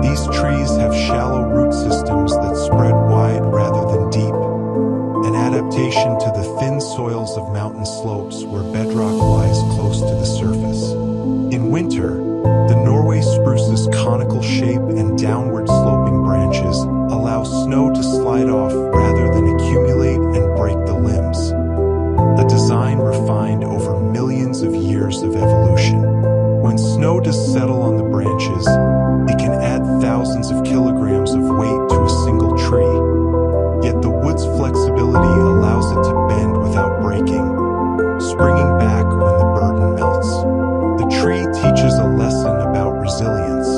These trees have shallow root systems that spread wide rather than deep, an adaptation to the thin soils of mountain slopes where bedrock lies close to the surface. In winter, the Norway spruce's conical shape and downward sloping branches allow snow to slide off rather than accumulate and break the limbs, a design refined over millions of years of evolution. When snow does settle on the branches, it can add thousands of kilograms of weight to a single tree, yet the wood's flexibility allows it to bend without breaking, springing back when the burden melts. The tree teaches a lesson about resilience.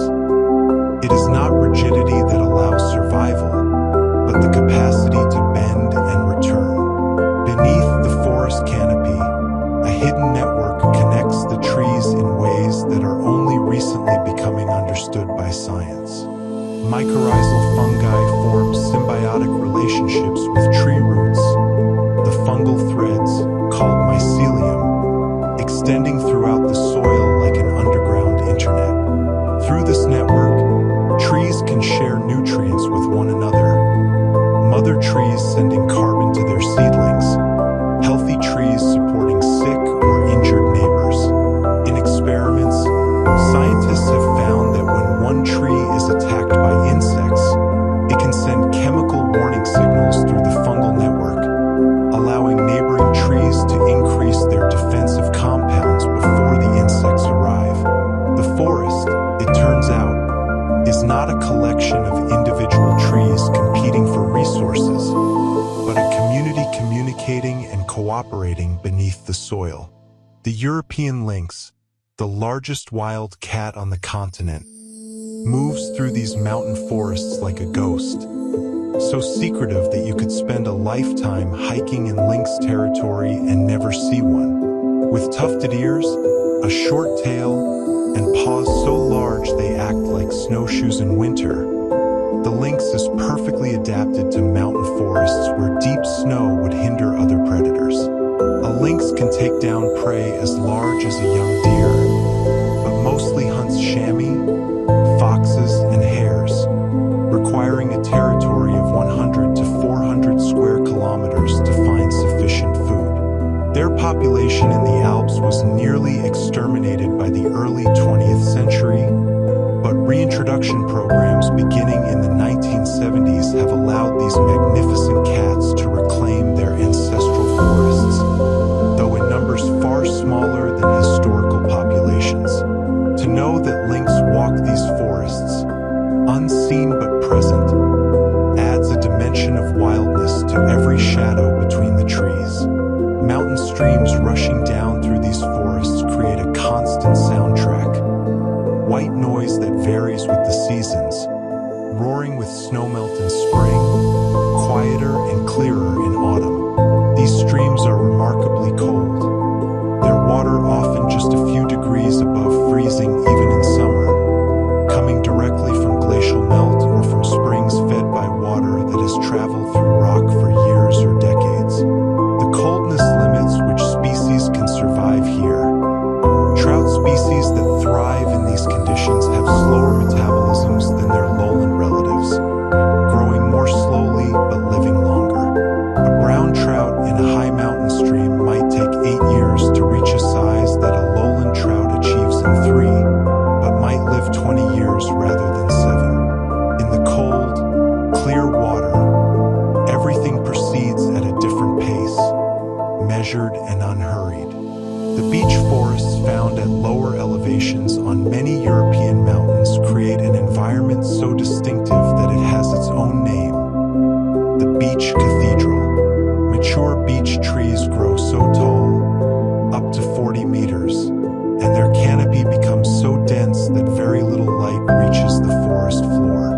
It is not rigidity that allows survival, but the capacity to bend and return. Beneath the forest canopy, a hidden network connects the trees in ways that are only recently becoming understood by science. Mycorrhizal fungi form symbiotic relationships with tree roots, the fungal threads, called mycelium, extending throughout the soil like an underground internet. Through this network, trees can share nutrients with one another. Mother trees sending carbon to their seedlings, healthy trees supporting sick or injured neighbors. In experiments, scientists have found that when one tree is attacked by insects, it can send chemical warning signals through the fungal network, allowing neighboring trees to increase their defensive compounds before the insects arrive. The forest, it turns out, is not a collection of individual trees competing for resources, but a community communicating and cooperating beneath the soil. The European lynx, the largest wild cat on the continent, moves through these mountain forests like a ghost, so secretive that you could spend a lifetime hiking in lynx territory and never see one. With tufted ears, a short tail, and paws so large they act like snowshoes in winter, the lynx is perfectly adapted to mountain forests where deep snow would hinder other predators. A lynx can take down prey as large as a young deer, but mostly hunts chamois, foxes, and hares, requiring a territory of 100 to 400 square kilometers to find sufficient food. Their population in the Alps was nearly exterminated by the early 20th century, but reintroduction programs beginning in the 1970s have allowed these magnificent cats to reclaim their ancestral forests. Though in numbers generations. To know that lynx walk these forests, unseen but present, adds a dimension of wildness to every shadow between the trees. Mountain streams rushing down through these forests create a constant soundtrack. White noise that varies with the seasons, roaring with snowmelt in spring, quieter and clearer in autumn. These streams are remarkably cold, their water often just a few degrees above freezing even in summer, coming directly from glacial melt or from springs fed by water that has traveled through rock for years or decades. The coldness limits which species can survive here. Trout species that thrive in these conditions have slower metabolisms than their lowland relatives, growing more slowly but living longer. A brown trout in a high mountain stream might take 8 years to reach a size that a lowland trout achieves in 3, but might live 20 years rather than 7. In the cold, clear water, everything proceeds at a different pace, measured and unhurried. The beech forests found at lower elevations on many European mountains create an environment so distinctive that it has its own name, the Beech Cathedral. Mature beech trees grow so tall, up to 40 meters, and their canopy becomes so dense that very little light reaches the forest floor.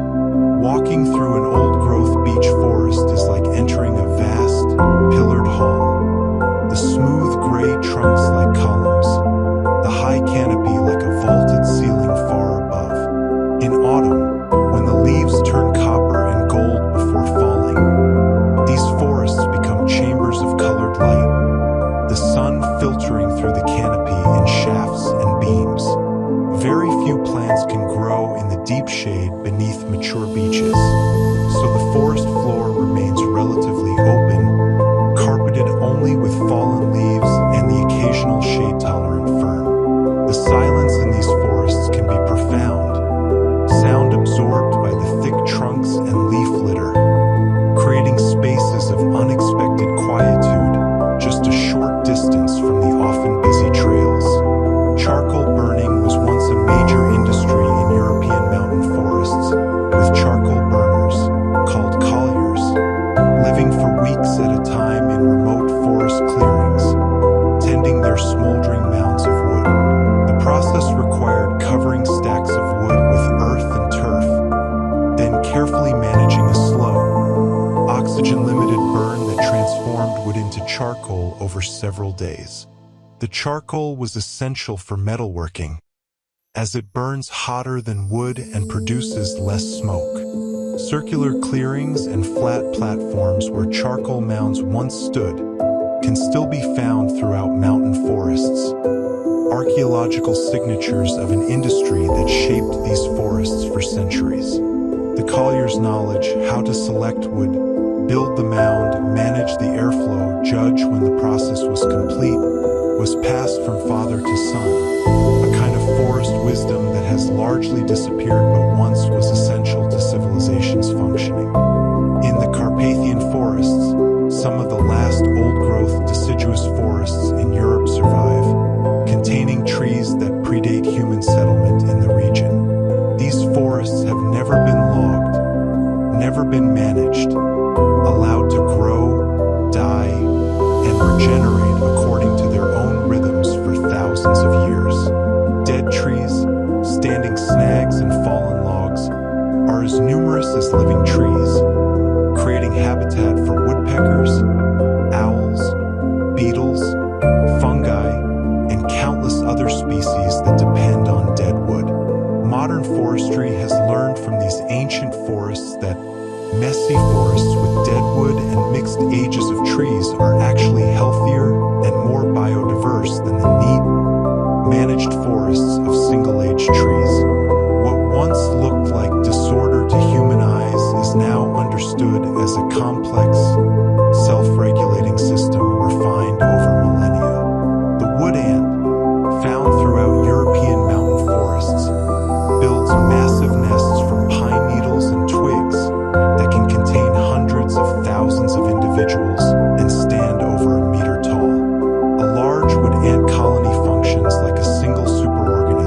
Walking through an old-growth beech forest is like entering a vast, pillared hall. The smooth gray trunks like columns, the high canopy like a vaulted ceiling far above. In autumn, when the leaves turn copper and gold before falling, these forests become chambers of colored light, the sun filtering through the canopy in shafts and beams. Very few plants can grow in the deep shade beneath mature beeches, so the forest floor remains relatively open, carpeted only with fallen leaves and the occasional shade-tolerant fern. The silence in these forests can be profound, sound absorbed by the thick trunks and leaf litter, creating spaces of unexpected quietude just a short distance from the often busy trails. Charcoal burning was once a major industry in European mountain forests, with charcoal burners, called colliers, living for weeks at a time in remote forest clearings, tending their smoldering mounds of wood. The process required covering stacks of wood with earth and turf, then carefully managing a slow, oxygen-limited burn that transformed wood into charcoal over several days. The charcoal was essential for metalworking, as it burns hotter than wood and produces less smoke. Circular clearings and flat platforms where charcoal mounds once stood can still be found throughout mountain forests, archaeological signatures of an industry that shaped these forests for centuries. The collier's knowledge, how to select wood, build the mound, manage the airflow, judge when the process was complete, was passed from father to son, a kind of forest wisdom that has largely disappeared but once was essential to civilization's functioning. In the Carpathian forests, some of the last old-growth deciduous forests in Europe survive, containing trees that predate human settlement in the region. These forests have never been logged, never been managed, allowed to grow, die, and regenerate according to their own rhythms for thousands of years. Dead trees, standing snags, and fallen logs are as numerous as living trees, creating habitat for woodpeckers, owls, beetles, fungi, and countless other species that depend on dead wood. Modern forestry has learned from these ancient forests that messy forests with dead wood and mixed ages of trees are actually healthier and more biodiverse than the neat, managed forests of single-age trees. What once looked like disorder to human eyes is now understood as a complex, self-regulating system refined over millennia. The wood ant, found throughout European mountain forests, builds massive nests from pine needles and twigs that can contain hundreds of thousands of individuals and stand over a meter tall. A large wood ant colony functions like a single superorganism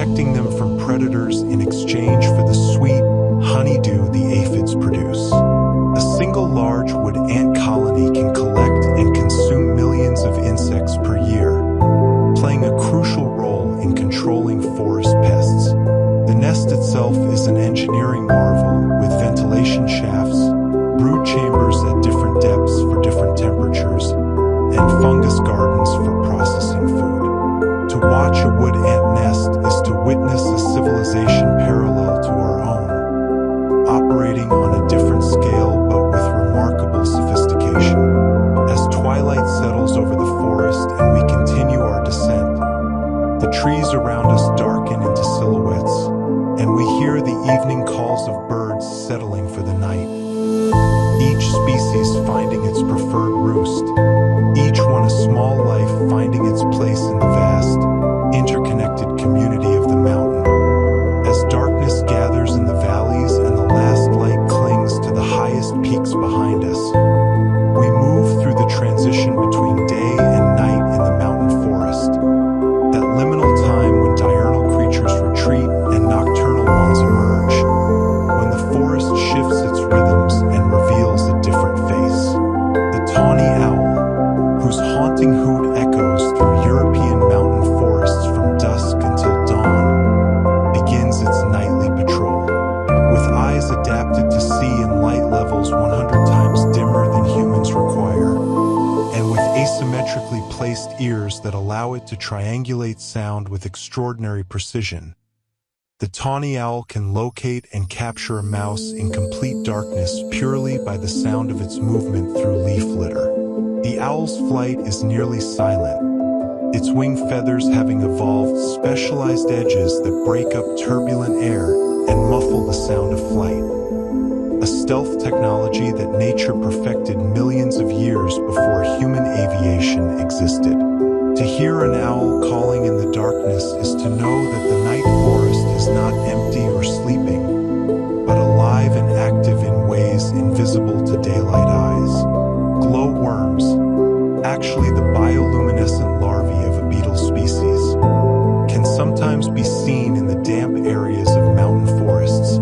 protecting them from predators in exchange for the sweet honeydew the aphids produce. A single large wood ant colony can collect and consume millions of insects per year, playing a crucial role in controlling forest pests. The nest itself is an engineering marvel with ventilation shafts, brood chambers at different depths for different temperatures, and fungus gardens for processing food. To watch a wood ant nest is to witness a civilization parallel to our own, operating on a different scale but with remarkable sophistication. As twilight settles over the forest and we continue our descent, the trees around us darken into silhouettes, and we hear the evening calls of birds settling for the night. Each species finding its preferred roost, each one a small life finding its place in the vast, interconnected community of the mountain. As darkness gathers in the valleys and the last light clings to the highest peaks behind us, we move through the transition between day and night in the mountain forest, that liminal time when diurnal creatures retreat and nocturnal ones emerge, when the forest shifts its rhythms and reveals a different face. The tawny owl, whose haunting hoot echoes through European mountain forests from dusk until dawn, begins its nightly patrol. With eyes adapted to see in light levels 100 times dimmer than humans require, and with asymmetrically placed ears that allow it to triangulate sound with extraordinary precision, the tawny owl can locate and capture a mouse in complete darkness purely by the sound of its movement through leaf litter. The owl's flight is nearly silent, its wing feathers having evolved specialized edges that break up turbulent air and muffle the sound of flight. A stealth technology that nature perfected millions of years before human aviation existed. To hear an owl calling in the darkness is to know that the night forest is not empty or sleeping, but alive and active in ways invisible to daylight eyes. Glowworms, actually the bioluminescent larvae of a beetle species, can sometimes be seen in the damp areas of mountain forests,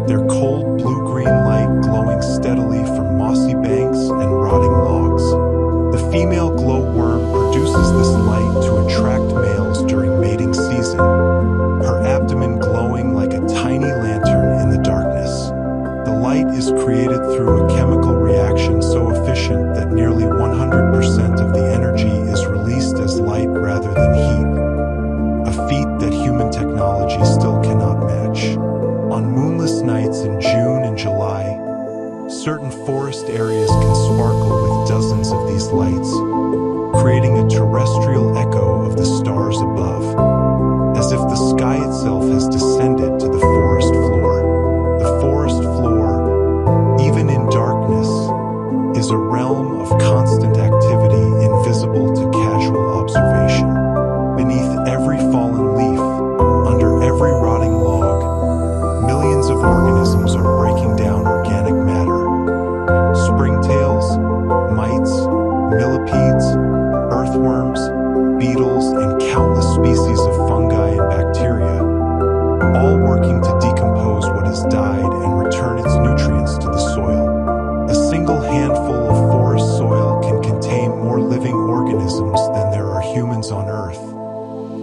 their cold blue-green light glowing steadily from mossy banks and rotting logs. The female glowworm produces this light to attract males during mating season, her abdomen glowing like a tiny lantern in the darkness. The light is created through a chemical reaction so efficient that nearly 100% of the energy is released as light rather than heat, a feat that human technology still cannot match. On moonless nights in June and July, certain forest areas can sparkle with dozens of these lights, creating a terrestrial echo of the stars above, as if the sky itself has descended to the forest floor. The forest floor, even in darkness, is a realm of constant activity invisible to casual observation. Beneath every fallen leaf, under every rotting log, millions of organisms are breaking down organic matter. Springtails, mites, millipedes, earthworms, beetles, and countless species of fungi and bacteria, all working to decompose what has died and return its nutrients to the soil. A single handful of forest soil can contain more living organisms than there are humans on Earth,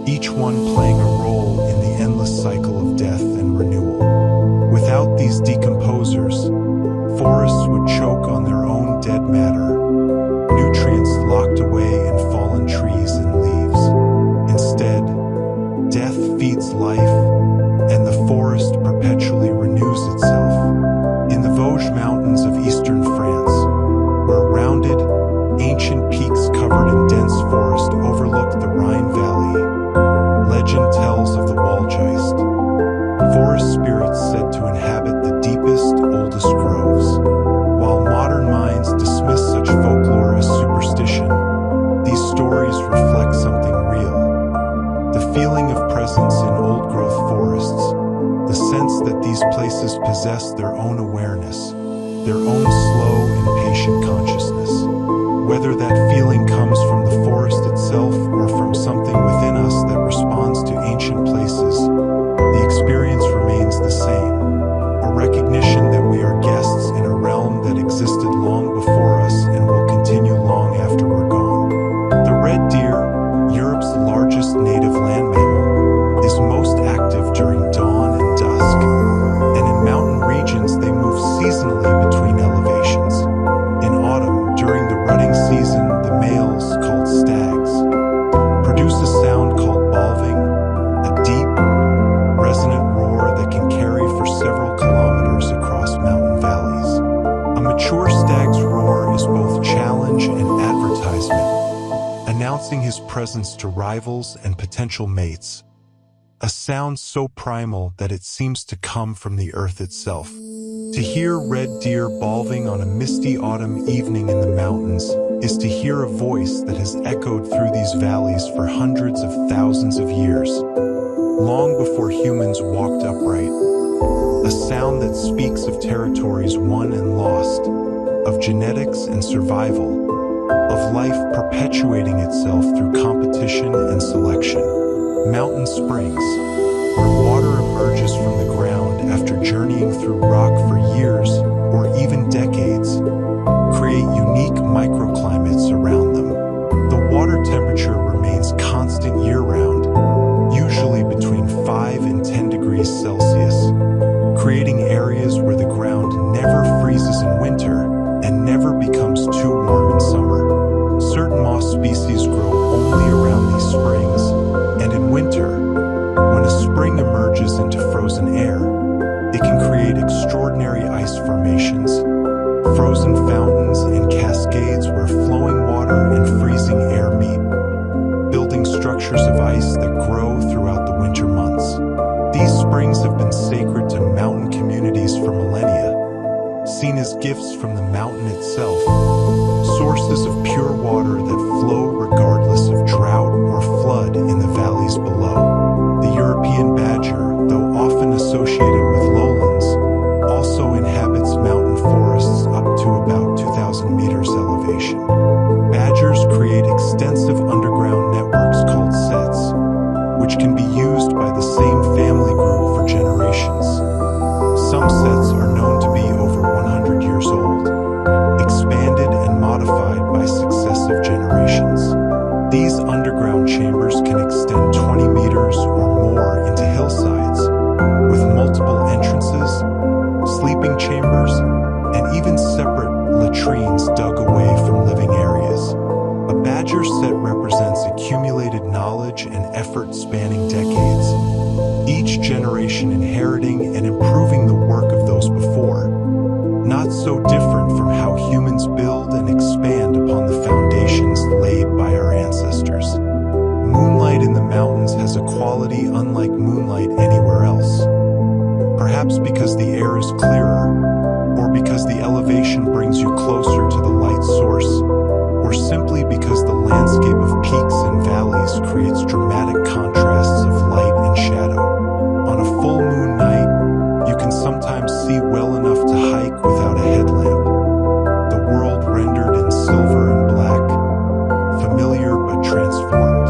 each one playing a role in the endless cycle of death and renewal. Without these decomposers, forests would choke on their own dead matter, nutrients locked away in fallen trees and leaves. Instead, death feeds life, and the forest perpetually renews itself. In the Vosges Mountains of eastern France, where rounded, ancient peaks covered in dense forest overlook the Rhine Valley, legend tells of the Waldgeist, forest spirits said to inhabit the deepest, oldest groves. While modern minds dismiss such folklore as superstition, these stories reflect something real. The feeling of presence in old-growth forests, the sense that these places possess their own awareness, their own slow and patient consciousness. Whether that feeling comes from the forest itself or from something within us that responds to ancient places, announcing his presence to rivals and potential mates, a sound so primal that it seems to come from the earth itself. To hear red deer bawling on a misty autumn evening in the mountains is to hear a voice that has echoed through these valleys for hundreds of thousands of years, long before humans walked upright. A sound that speaks of territories won and lost, of genetics and survival, of life perpetuating itself through competition and selection. Mountain springs, where water emerges from the ground after journeying through rock for years or even decades, create unique microclimates around them. The water temperature remains constant year-round, usually between 5 and 10 degrees Celsius, creating areas where the ground never freezes in winter and never becomes too warm in summer. Certain moss species grow only around these springs, and in winter, when a spring emerges into frozen air, it can create extraordinary ice formations, frozen fountains and cascades where flowing water and freezing air meet, building structures of ice that grow throughout the winter months. These springs have been sacred to mountain communities for millennia, seen as gifts from the mountain itself, sources of pure water that flow regardless of drought or flood in the valleys below. The European badger, though often associated with lowlands, also inhabits mountain forests up to about 2,000 meters elevation. Badgers create extensive underground networks called sets, which can be used by the same family group for generations. Some sets are known to be over 100 years old, expanded and modified by successive generations. These underground chambers can extend 20 meters or more into hillsides, with multiple entrances, sleeping chambers, and even separate latrines dug away from living areas. A badger set represents accumulated knowledge and effort spanning decades, each generation inheriting and improving the work of those before, not so different from how humans build and expand upon the foundations laid by our ancestors. Moonlight in the mountains has a quality unlike moonlight anywhere else, perhaps because the air is clearer, or because the elevation brings you closer to the light source, or simply because the landscape of peaks and valleys creates dramatic contrasts of light and shadow. On a full moon night, you can sometimes see well enough to hike without a headlamp, the world rendered in silver and black, familiar but transformed.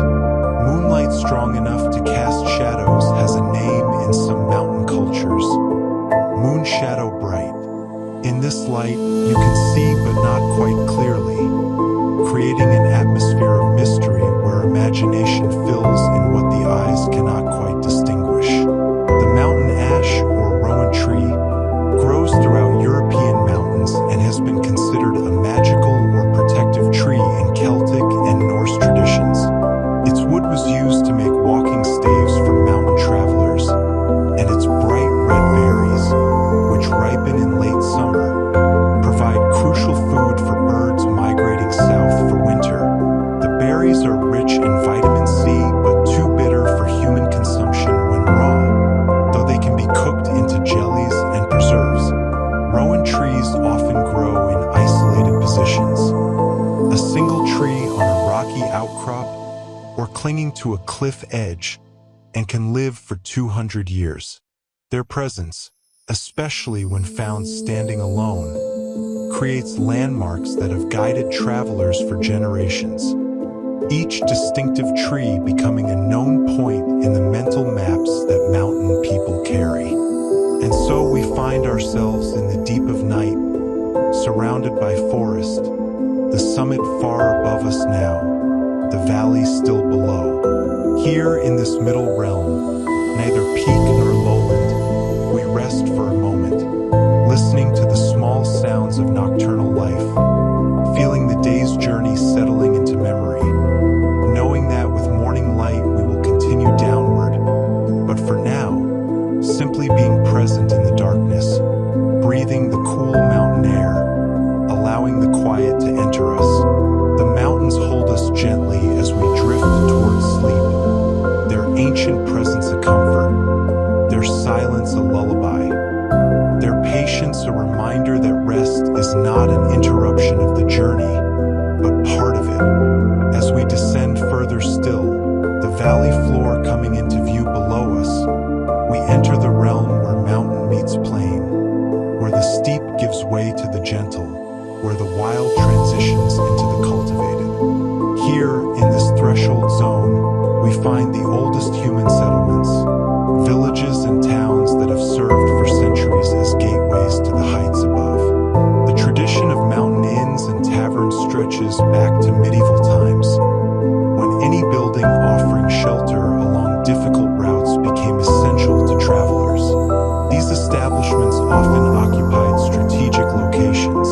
Moonlight strong enough to cast shadows has a name in some mountain cultures: moon shadow bright. In this light, you can see but not quite clearly, creating an atmosphere of mystery where imagination fills in what the eyes cannot quite distinguish. The mountain ash, or rowan tree, grows throughout European mountains and has been considered a magical or protective tree in Celtic and Norse traditions. Its wood was used to make walking staves for mountain travelers, and its bright red berries, which ripen in late summer, provide crucial food for birds migrating south for winter. The berries are rich in vitamin C but too bitter for human consumption when raw, though they can be cooked into jellies and preserves. Rowan trees often grow in isolated positions, a single tree on a rocky outcrop or clinging to a cliff edge, and can live for 200 years. Their presence, especially when found standing alone, creates landmarks that have guided travelers for generations, each distinctive tree becoming a known point in the mental maps that mountain people carry. And so we find ourselves in the deep of night, surrounded by forest, the summit far above us now, the valley still below. Here in this middle realm, neither peak nor lowland, we rest for a moment, listening to the small sounds of nocturnal life, feeling the day's journey settling into memory, knowing that with morning light we will continue downward, but for now, simply being present in the darkness, breathing the cool mountain air, allowing the quiet to enter us. The mountains hold us gently as we silence a lullaby, their patience a reminder that rest is not an interruption of the journey, but part of it. As we descend further still, the valley floor coming into view below us, we enter the realm where mountain meets plain, where the steep gives way to the gentle, where the wild transitions into the cultivated. Here, in this threshold zone, we find the oldest human settlements, villages and towns that have served for centuries as gateways to the heights above. The tradition of mountain inns and taverns stretches back to medieval times, when any building offering shelter along difficult routes became essential to travelers. These establishments often occupied strategic locations,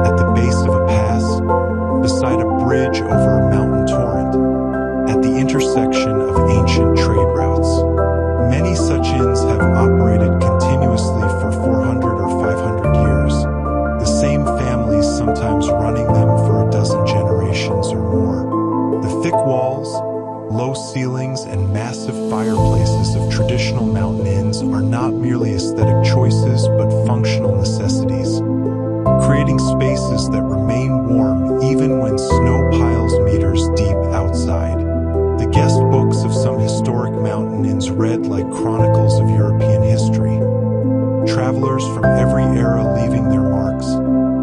at the base of a pass, beside a bridge over a mountain torrent, at the intersection of ancient trade routes. Many such inns have operated continuously for 400 or 500 years, the same families sometimes running them for a dozen generations or more. The thick walls, low ceilings, and massive fireplaces of traditional mountain inns are not merely aesthetic choices but functional necessities, creating spaces that remain warm even when snow piles meters deep outside. The guest books of some historic mountain inns read like chronicles of European history. Travelers from every era leaving their marks,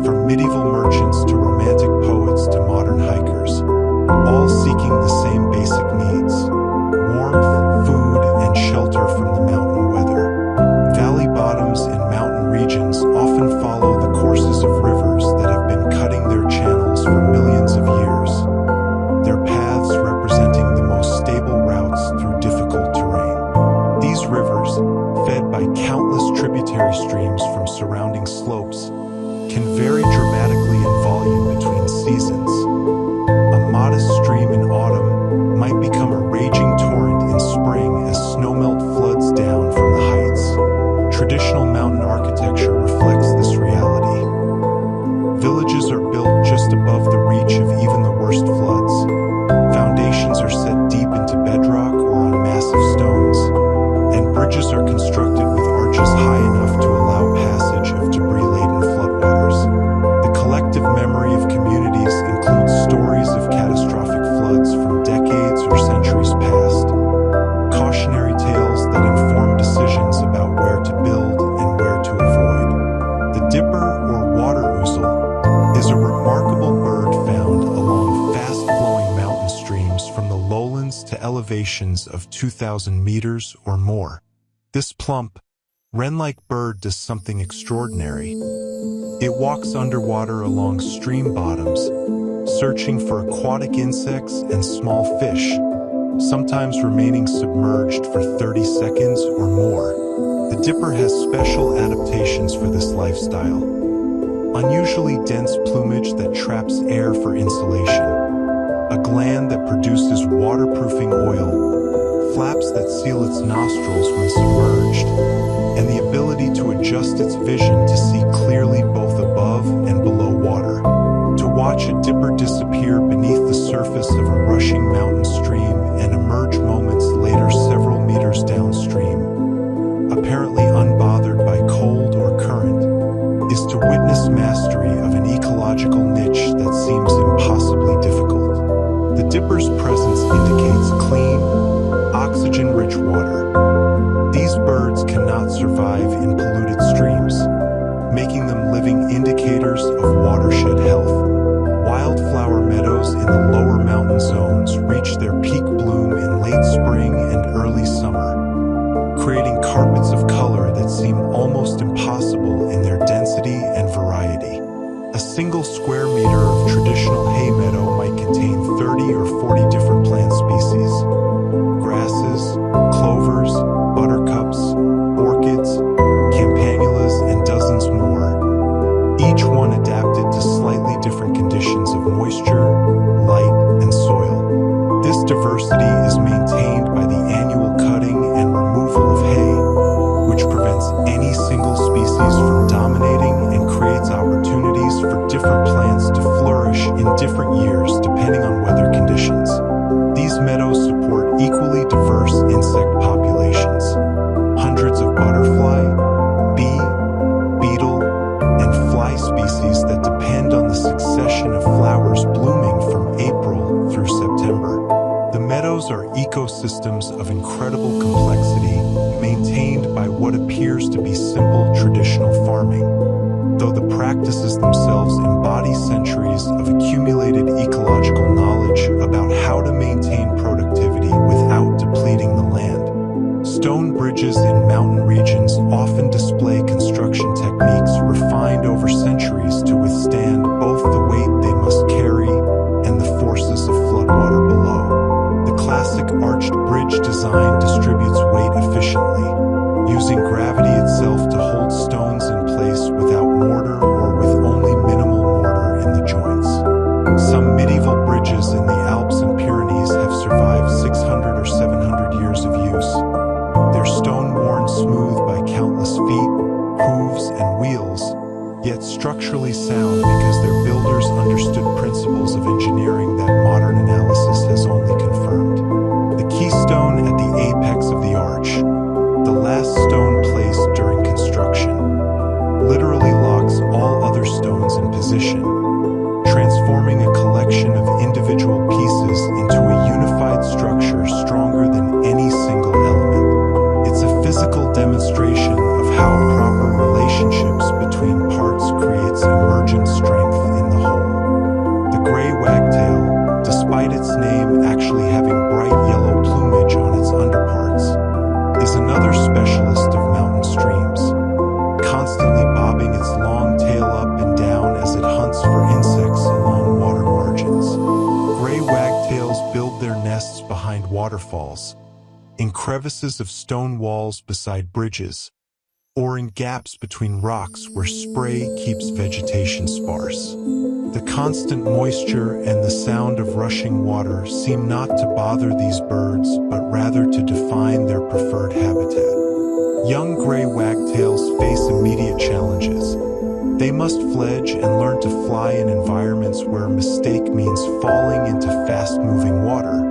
from medieval merchants to romantic poets to modern hikers, all seeking the same basic needs: warmth, food, and shelter from the mountain weather. Valley bottoms in mountain regions often follow the courses of rivers that have been cutting their channels for millions of years, their paths representing the most stable routes through difficult terrain. These rivers, fed by countless tributary streams from surrounding slopes, can vary dramatically in volume between seasons. A modest stream in autumn might become a raging torrent in spring as snowmelt floods down from the heights. Traditional mountain architecture reflects this reality. Villages are built just above the reach of even the worst floods. Foundations are set deep into bedrock or on massive stones, and bridges are constructed with arches high enough to allow passage of debris-laden floodwaters. The collective memory of communities includes stories of catastrophic floods from decades or centuries past, cautionary tales that inform decisions about where to build and where to avoid. The dipper, or water ouzel, is a remarkable bird found along fast-flowing mountain streams from the lowlands to elevations of 2,000 meters or more. This plump, wren-like bird does something extraordinary. It walks underwater along stream bottoms, searching for aquatic insects and small fish, sometimes remaining submerged for 30 seconds or more. The dipper has special adaptations for this lifestyle. Unusually dense plumage that traps air for insulation, a gland that produces waterproofing oil, flaps that seal its nostrils when submerged, and the ability to adjust its vision to see clearly both above and below water. To watch a dipper disappear beneath the surface of a rushing mountain stream and emerge moments later several meters downstream, apparently unbothered by cold or current, is to witness mastery of an ecological niche that seems impossibly difficult. The dipper's presence indicates clean, oxygen-rich water. These birds cannot survive in polluted streams, making them living indicators of watershed health. Wildflower meadows in the lower mountain zones reach their peak bloom in late spring and early summer, creating carpets of color that seem almost impossible in their density and variety. A single square meter of traditional hay meadow might contain 30 or 40 different plant species: grasses, clovers, buttercups, orchids, campanulas, and dozens more, each one adapted to slightly different conditions of moisture, light, and soil. This diversity is maintained by the annual cutting and removal of hay, which prevents any single species from dominating and creates opportunities for different plants to flourish in different years depending on weather conditions. These meadows support ecosystems of incredible complexity maintained by what appears to be simple traditional farming, though the practices themselves embody centuries of accumulated ecological knowledge about how to maintain productivity without depleting the land. Stone bridges in mountain regions often display construction techniques refined over centuries to withstand both the weight they must carry and the forces of floodwater below. The classic arched bridge design distributes weight efficiently, using gravity itself to hold stones in place without mortar or with only minimal mortar in the joints. Some medieval bridges in the Alps and Pyrenees have survived 600 or 700 years of use. Their stone worn smooth by countless feet, hooves, and wheels, yet structurally sound because their builders understood principles of engineering that modern analysis has only confirmed. The keystone at the apex of the arch, the last stone placed during construction, literally locks all other stones in position, transforming a collection of individual pieces into a unified structure stronger than any single element. It's a physical demonstration of how proper relationships between parts creates emergent strength in the whole. The gray wagtail, despite its name actually having bright yellow plumage on its underparts, is another specialist of mountain streams, constantly bobbing its long tail up and down as it hunts for insects along water margins. Gray wagtails build their nests behind waterfalls, in crevices of stone walls beside bridges, or in gaps between rocks where spray keeps vegetation sparse. The constant moisture and the sound of rushing water seem not to bother these birds, but rather to define their preferred habitat. Young gray wagtails face immediate challenges. They must fledge and learn to fly in environments where a mistake means falling into fast-moving water.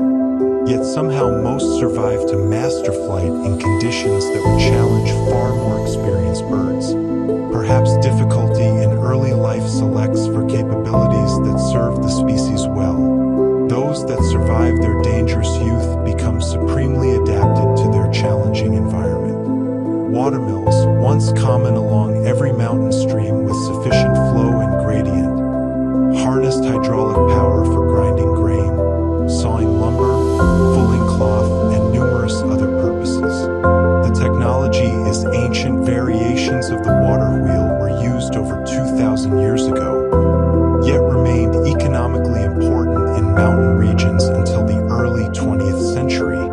Yet somehow most survive to master flight in conditions that would challenge far more experienced birds. Perhaps difficulty in early life selects for capabilities that serve the species well. Those that survive their dangerous youth become supremely adapted to their challenging environment. Watermills, once common along every mountain stream with sufficient flow and gradient, harnessed hydraulic power for grinding grain, sawing lumber, fulling cloth, and numerous other purposes. The technology is ancient variations of the water wheel were used over 2,000 years ago, yet remained economically important in mountain regions until the early 20th century,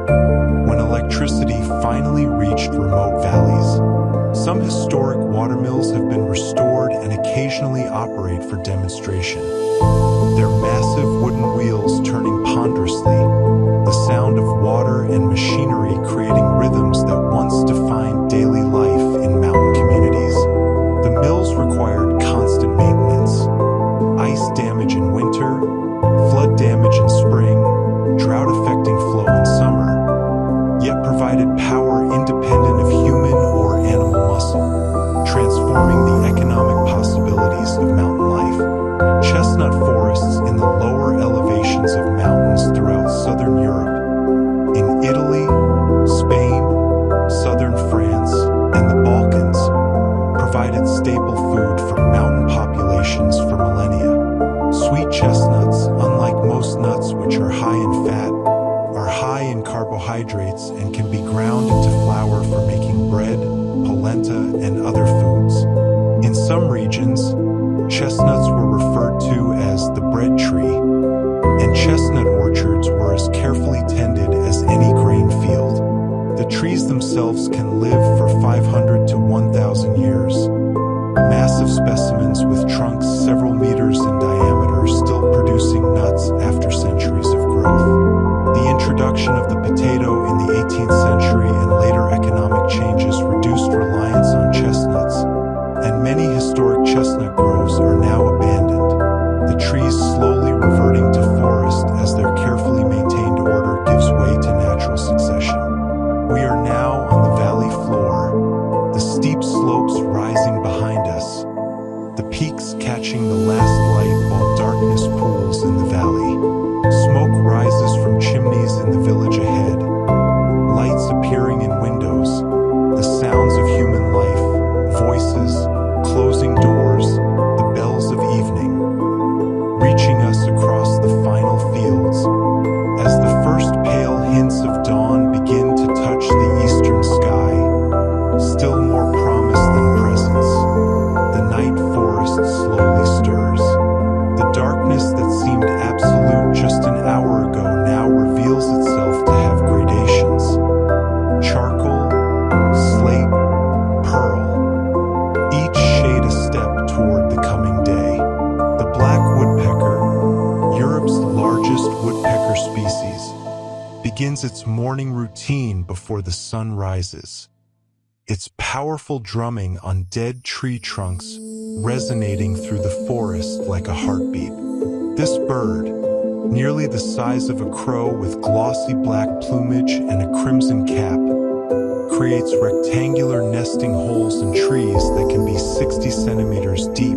when electricity finally reached remote valleys. Some historic watermills have been restored and occasionally operate for demonstration. Their massive wooden wheels turning ponderously, the sound of water and machinery creating rhythms that once defined daily life in mountain communities. The mills required constant maintenance, ice damage in winter, flood damage in spring, drought-affecting flow in summer, yet provided power independent of human or animal muscle, transforming the economic possibilities of mountain life. Chestnut forests in the lower elevations of mountains throughout southern Europe, in Italy, Spain, southern France, and the Balkans, provided staple food for mountain populations for millennia. Sweet chestnuts, unlike most nuts which are high in fat, are high in carbohydrates and can be ground into flour for making bread, polenta, and other foods. In some regions, chestnuts were referred to as the bread tree, and chestnut orchards were as carefully tended as any grain field. The trees themselves can live for 500 to 1,000 years. Massive specimens with trunks several meters in diameter still producing nuts after centuries of growth. The introduction of the potato in the 18th century and later economic changes reduced reliance on chestnuts, and many historic chestnut groves are now abandoned, the trees slowly reverting to forest as their carefully maintained order gives way to natural succession. We are now on the valley floor, the steep slopes rising behind us, the peaks catching the last light while darkness pools in the valley. Smoke rises from chimneys in the village ahead, begins its morning routine before the sun rises. Its powerful drumming on dead tree trunks resonating through the forest like a heartbeat. This bird, nearly the size of a crow with glossy black plumage and a crimson cap, creates rectangular nesting holes in trees that can be 60 centimeters deep.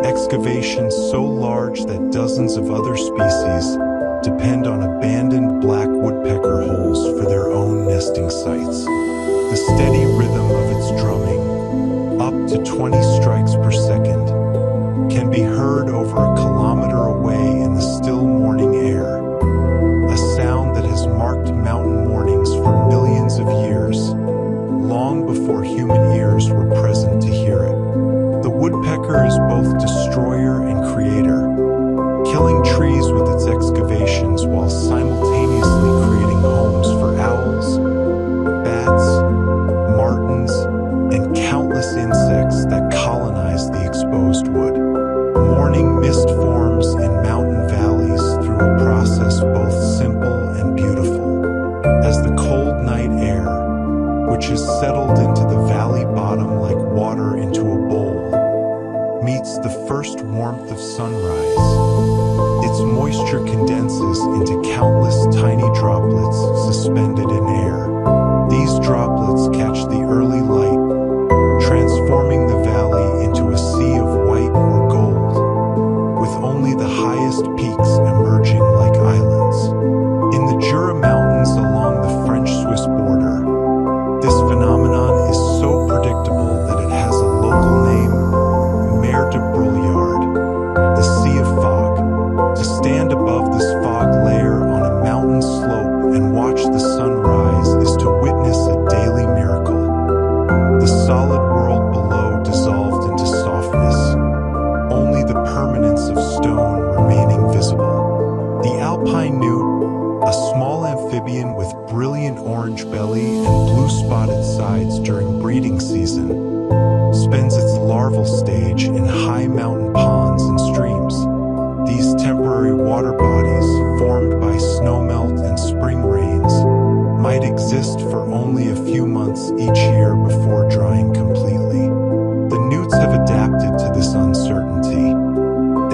Excavations so large that dozens of other species depend on abandoned black woodpecker holes for their own nesting sites. The steady rhythm of its drumming, up to 20 strikes per second, can be heard over a kilometer away in the still morning air, a sound that has marked mountain mornings for millions of years, long before human ears were present to hear it. The woodpecker is both destroyer and creator, killing trees with its excavations while simultaneously creating homes for owls, bats, martins, and countless insects that colonize the exposed wood. Morning mist forms in mountain valleys through a process both simple and beautiful. As the cold night air, which has settled into the valley bottom like water into a bowl, meets the first warmth of sunrise, its moisture condenses into countless tiny droplets suspended in air. These droplets catch the early light, transforming the valley into a sea of white or gold, with only the highest peaks emerging like islands. In the Ural Mountains along the French-Swiss border, this phenomenon is so predictable that it has a local name, mer de brouillard, the sea of fog. To stand above this fog layer on a mountain slope and watch the sun rise is to witness a daily miracle. The solid world below dissolved into softness, only the permanence of stone remaining visible. The alpine newt, a small amphibian with brilliant orange belly and blue spotted sides during breeding season, spends its larval stage in high mountain ponds and streams. These temporary water bodies, formed by snowmelt and spring rains, might exist for only a few months each year before drying completely. The newts have adapted to this uncertainty.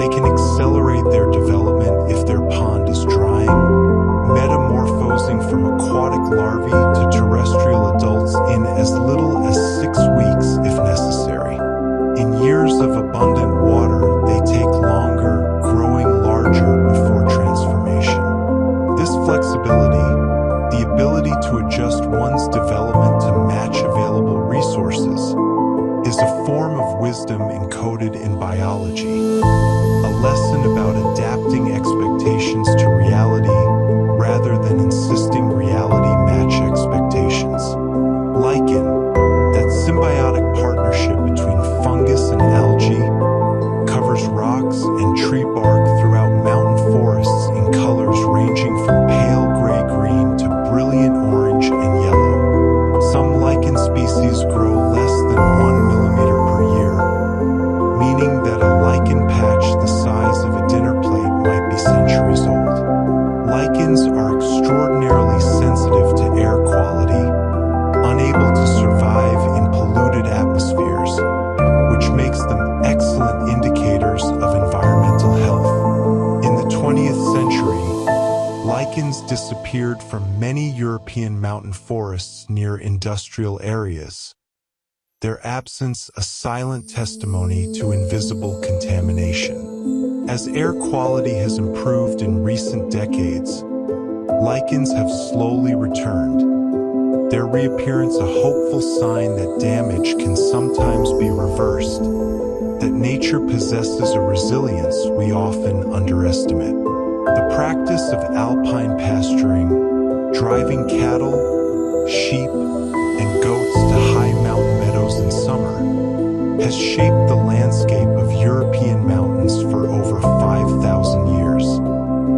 They can accelerate their development if their pond is drying, metamorphosing from aquatic larvae to terrestrial adults in as little as 6 weeks if necessary. In years of abundant water, they take longer, growing larger before transformation. This flexibility, the ability to adjust one's development to match available resources, is a form of wisdom encoded in biology, a lesson about adapting expectations to reality rather than insisting reality match expectations. Lichen, that symbiotic partnership between fungus and algae, covers rocks and tree bark throughout mountain forests in colors ranging from pale gray-green to brilliant orange and yellow. Some lichen species grow less than 1 millimeter per year, meaning that a lichen patch the size of a dinner plate might be centuries old. Lichens are extraordinarily sensitive to air quality, unable to survive in polluted atmospheres, which makes them excellent indicators of environmental health. In the 20th century, lichens disappeared from many European mountain forests near industrial areas, their absence a silent testimony to invisible contamination. As air quality has improved in recent decades, lichens have slowly returned, their reappearance a hopeful sign that damage can sometimes be reversed, that nature possesses a resilience we often underestimate. The practice of alpine pasturing, driving cattle, sheep, and goats to high mountain meadows in summer, has shaped the landscape of European mountains for over 5,000 years.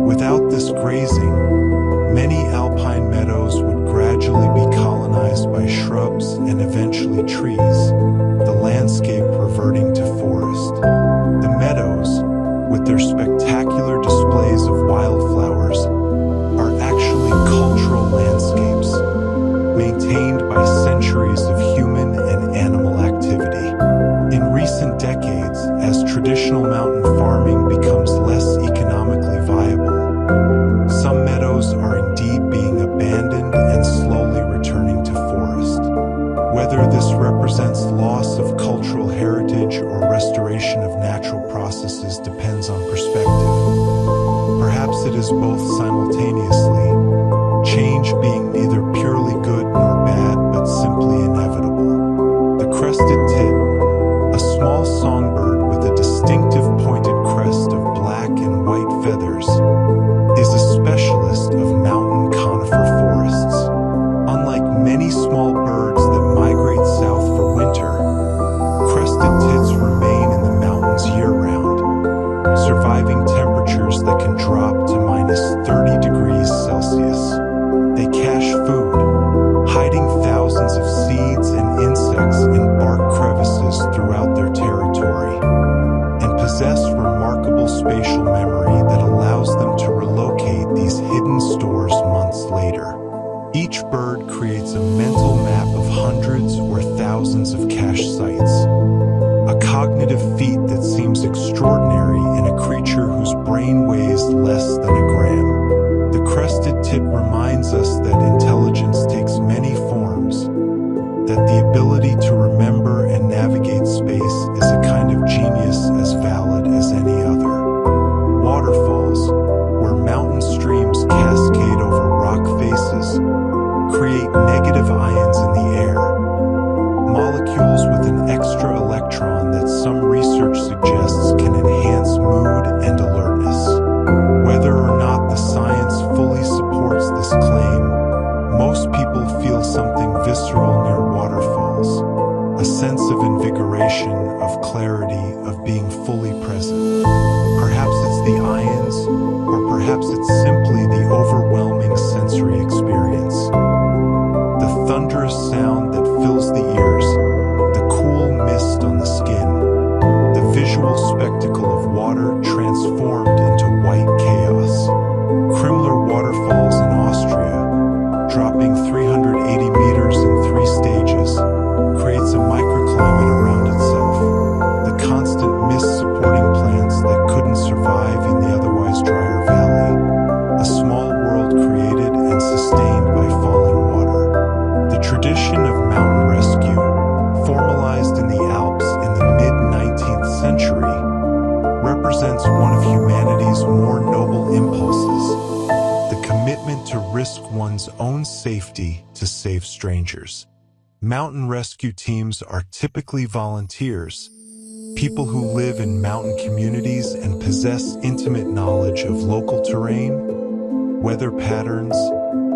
Without this grazing, many alpine meadows would gradually be colonized by shrubs and eventually trees, the landscape reverting to forest. The meadows, with their spectacular displays of wildflowers, are actually Whether this represents loss of cultural heritage or restoration of natural processes depends on perspective. Perhaps it is both simultaneously, change being neither purely good nor bad but simply inevitable. The crested tit, a small songbird with a distinctive pointed crest of black and white feathers, is a specialist of mountain conifer forests. Unlike many small birds that migrate south for winter, crested tits remain in the mountains year-round, surviving temperatures that can drop to minus 30 degrees Celsius. They cache food, hiding thousands of seeds and insects in bark crevices throughout their territory, and possess remarkable spatial memory that allows them to relocate these hidden stores months later. Each bird creates a mental map of hundreds or thousands of cache sites, a cognitive feat that seems extraordinary in a creature whose brain weighs less than a gram. The crested tit reminds us that intelligence takes many forms, that the ability to remember and navigate space is a kind of genius as valid as any other. Waterfalls, where mountain streams cascade over rock faces, create negative ions in the air, molecules with an extra electron that some research suggests can enhance mood and alertness. Whether or not the science fully supports this claim, most people feel something visceral near waterfalls, a sense of invigoration, of clarity, of being fully present. Perhaps it's the ions, or perhaps it's simply the overwhelming sensory experience. The thunderous sound that fills the ears, the cool mist on the skin, the visual spectacle of water transformed into white chaos. Krimler waterfalls in Austria, dropping 380 meters in 3 stages, creates a microclimate around itself. The constant mist supporting plants that couldn't survive in the otherwise drier valley. A small world created and sustained by falling water. The tradition of mountain rescue, formalized in the Alps in the mid-19th century, represents one of humanity's more noble impulses, the commitment to risk one's own safety to save strangers. Mountain rescue teams are typically volunteers, people who live in mountain communities and possess intimate knowledge of local terrain, weather patterns,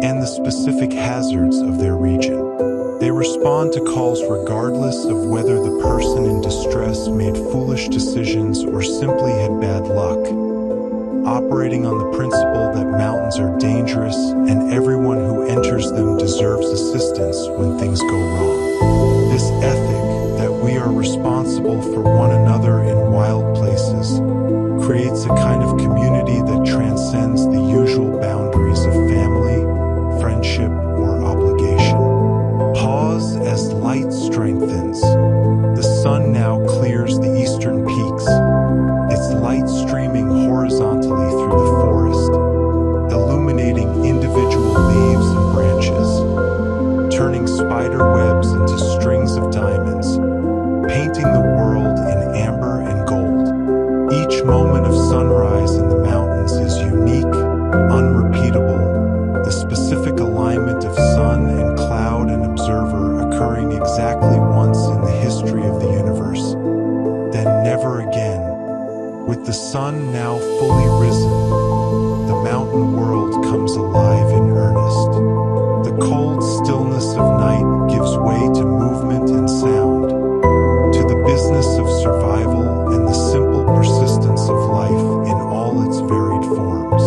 and the specific hazards of their region. They respond to calls regardless of whether the person in distress made foolish decisions or simply had bad luck, operating on the principle that mountains are dangerous and everyone who enters them deserves assistance when things go wrong. This ethic, that we are responsible for one another in wild places, creates a kind of community that transcends the usual boundaries of family, friendship, or obligation. Pause as light strengthens. The sun now clears the eastern peaks, its light streaming horizontally through the forest, illuminating individual leaves and branches, turning spider webs into strings of diamonds, painting the world in amber and gold. Each moment of sunrise in the mountains is unique, unrepeatable, the specific alignment of sun and cloud and observer occurring exactly once in the history of the universe, then never again. With the sun now fully risen, the mountain world comes alive in earnest. The cold stillness of night gives way to movement and sound, to the business of survival and the simple persistence of life in all its varied forms.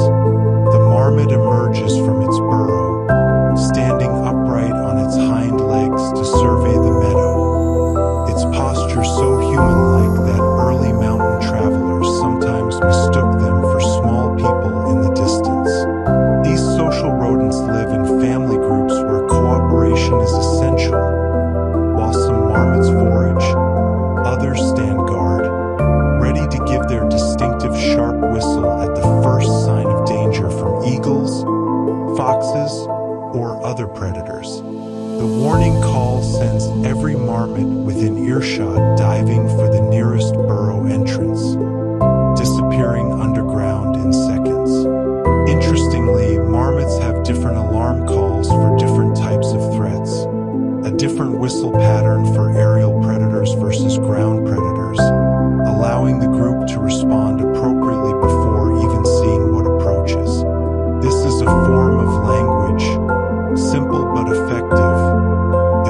The marmot emerges from its burrow, standing upright on its hind legs to survey the meadow, its posture so human-like that early mountain travelers sometimes mistook them for small people in the distance. These social rodents live in family groups where cooperation is essential. While some marmots forage, others stand guard, ready to give their distinctive sharp whistle at the first sign of danger from eagles, foxes, or other predators. The warning call sends earshot, diving for the nearest burrow entrance, disappearing underground in seconds. Interestingly, marmots have different alarm calls for different types of threats. A different whistle pattern for aerial predators versus ground predators, allowing the group to respond appropriately before even seeing what approaches. This is a form of language, simple but effective,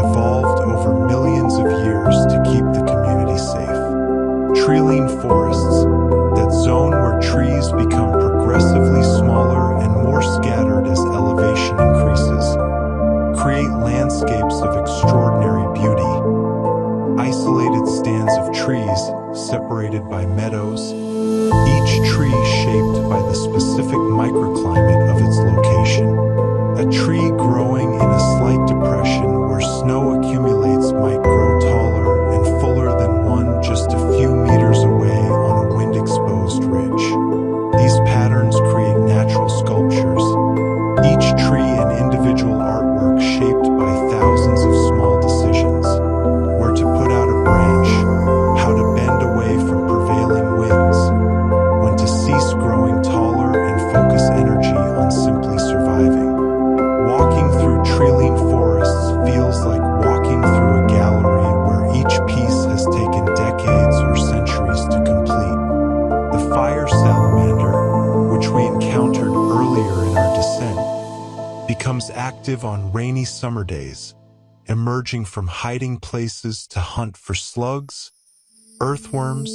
evolved over millions of years to keep the community safe. Tree-lined forests, that zone where trees become progressively smaller and more scattered as elevation increases, create landscapes of extraordinary beauty. Isolated stands of trees separated by meadows, each tree shaped by the specific microclimate of its location. A tree growing in a slight depression where snow accumulates might grow taller and fuller than one just a few meters away on a wind-exposed ridge. These patterns create natural sculptures, each tree an individual artwork shaped by thousands of small decisions. Where to put out a branch, how to bend away from prevailing winds, when to cease growing taller and focus energy on simply surviving. Walking through tree-lined forests feels like walking through a gallery where each piece has taken decades or centuries to complete. The fire salamander, which we encountered earlier in our descent, becomes active on rainy summer days, emerging from hiding places to hunt for slugs, earthworms,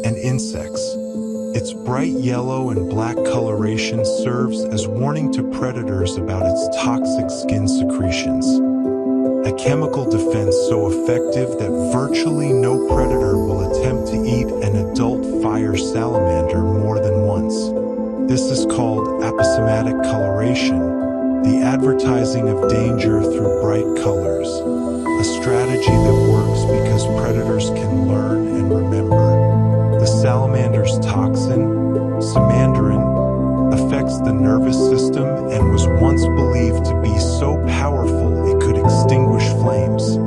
and insects. Its bright yellow and black coloration serves as warning to predators about its toxic skin secretions, a chemical defense so effective that virtually no predator will attempt to eat an adult fire salamander more than once. This is called aposematic coloration, the advertising of danger through bright colors, a strategy that works because predators can learn and remember. The salamander's toxin, samandarin, affects the nervous system and was once believed to be so powerful it could extinguish flames,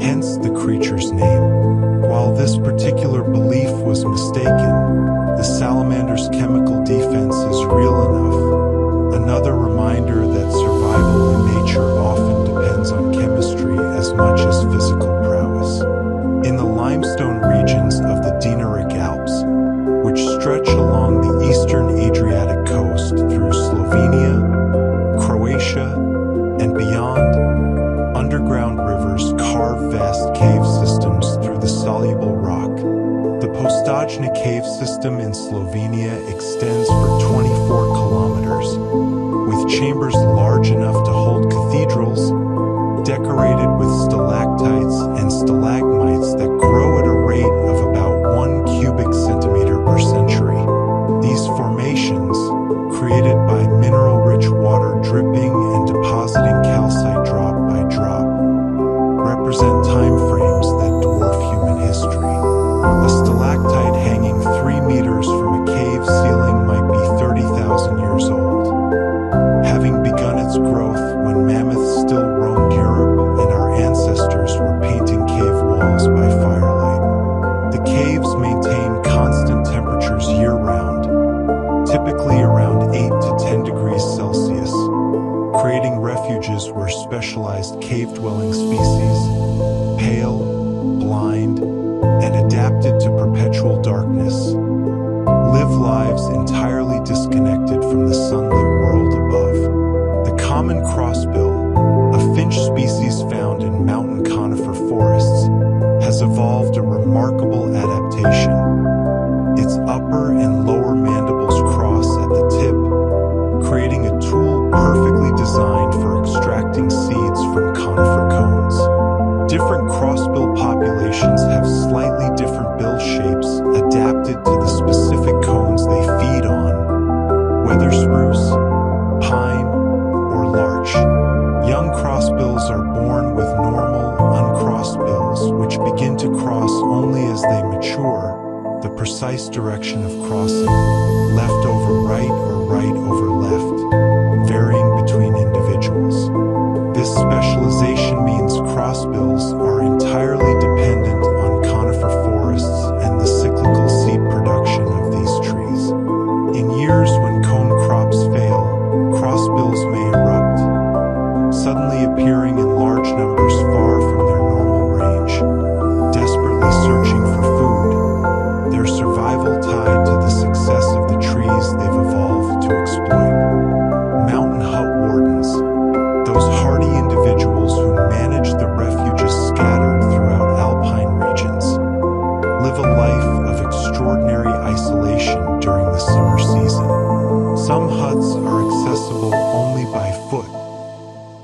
hence the creature's name. While this particular belief was mistaken, the salamander's chemical defense is real enough. Another reminder that survival in nature often depends on chemistry as much as physical prowess. In the limestone regions of the Dinaric Alps, which stretch along the eastern Adriatic coast through Slovenia, Croatia, and beyond, underground rivers carve vast cave systems through the soluble rock. The Postojna cave system in Slovenia extends for 24 kilometers, with chambers large enough to hold cathedrals, decorated with stalactites and stalagmites that grow at a rate of about 1 cubic centimeter per century. These formations, created by mineral-rich water dripping and depositing calcite drop by drop, represent time frames that dwarf human history. A stalactite hanging 3 meters from a cave ceiling might be 30,000 years old, having begun its growth when mammoths still roamed Europe and our ancestors were painting cave walls by firelight. The caves maintain constant temperatures year-round, typically around 8 to 10 degrees Celsius, creating refuges where specialized cave-dwelling species, pale, blind, and adapted to perpetual darkness, live lives entirely disconnected from the sunlit world above. The common crossbill, a finch species found in mountain conifer forests, has evolved a remarkable adaptation. Its upper and lower mandibles cross at the tip, creating a tool perfectly designed for extracting seeds from conifer cones. Different crossbill populations have slightly different bill shapes adapted to the specific cones they feed on, whether spruce, pine, or larch. Young crossbills are born with normal, uncrossed bills, which begin to cross only as they mature. The precise direction of crossing, left over right or right over left, varying between individuals. This specialization means crossbills are entirely dependent on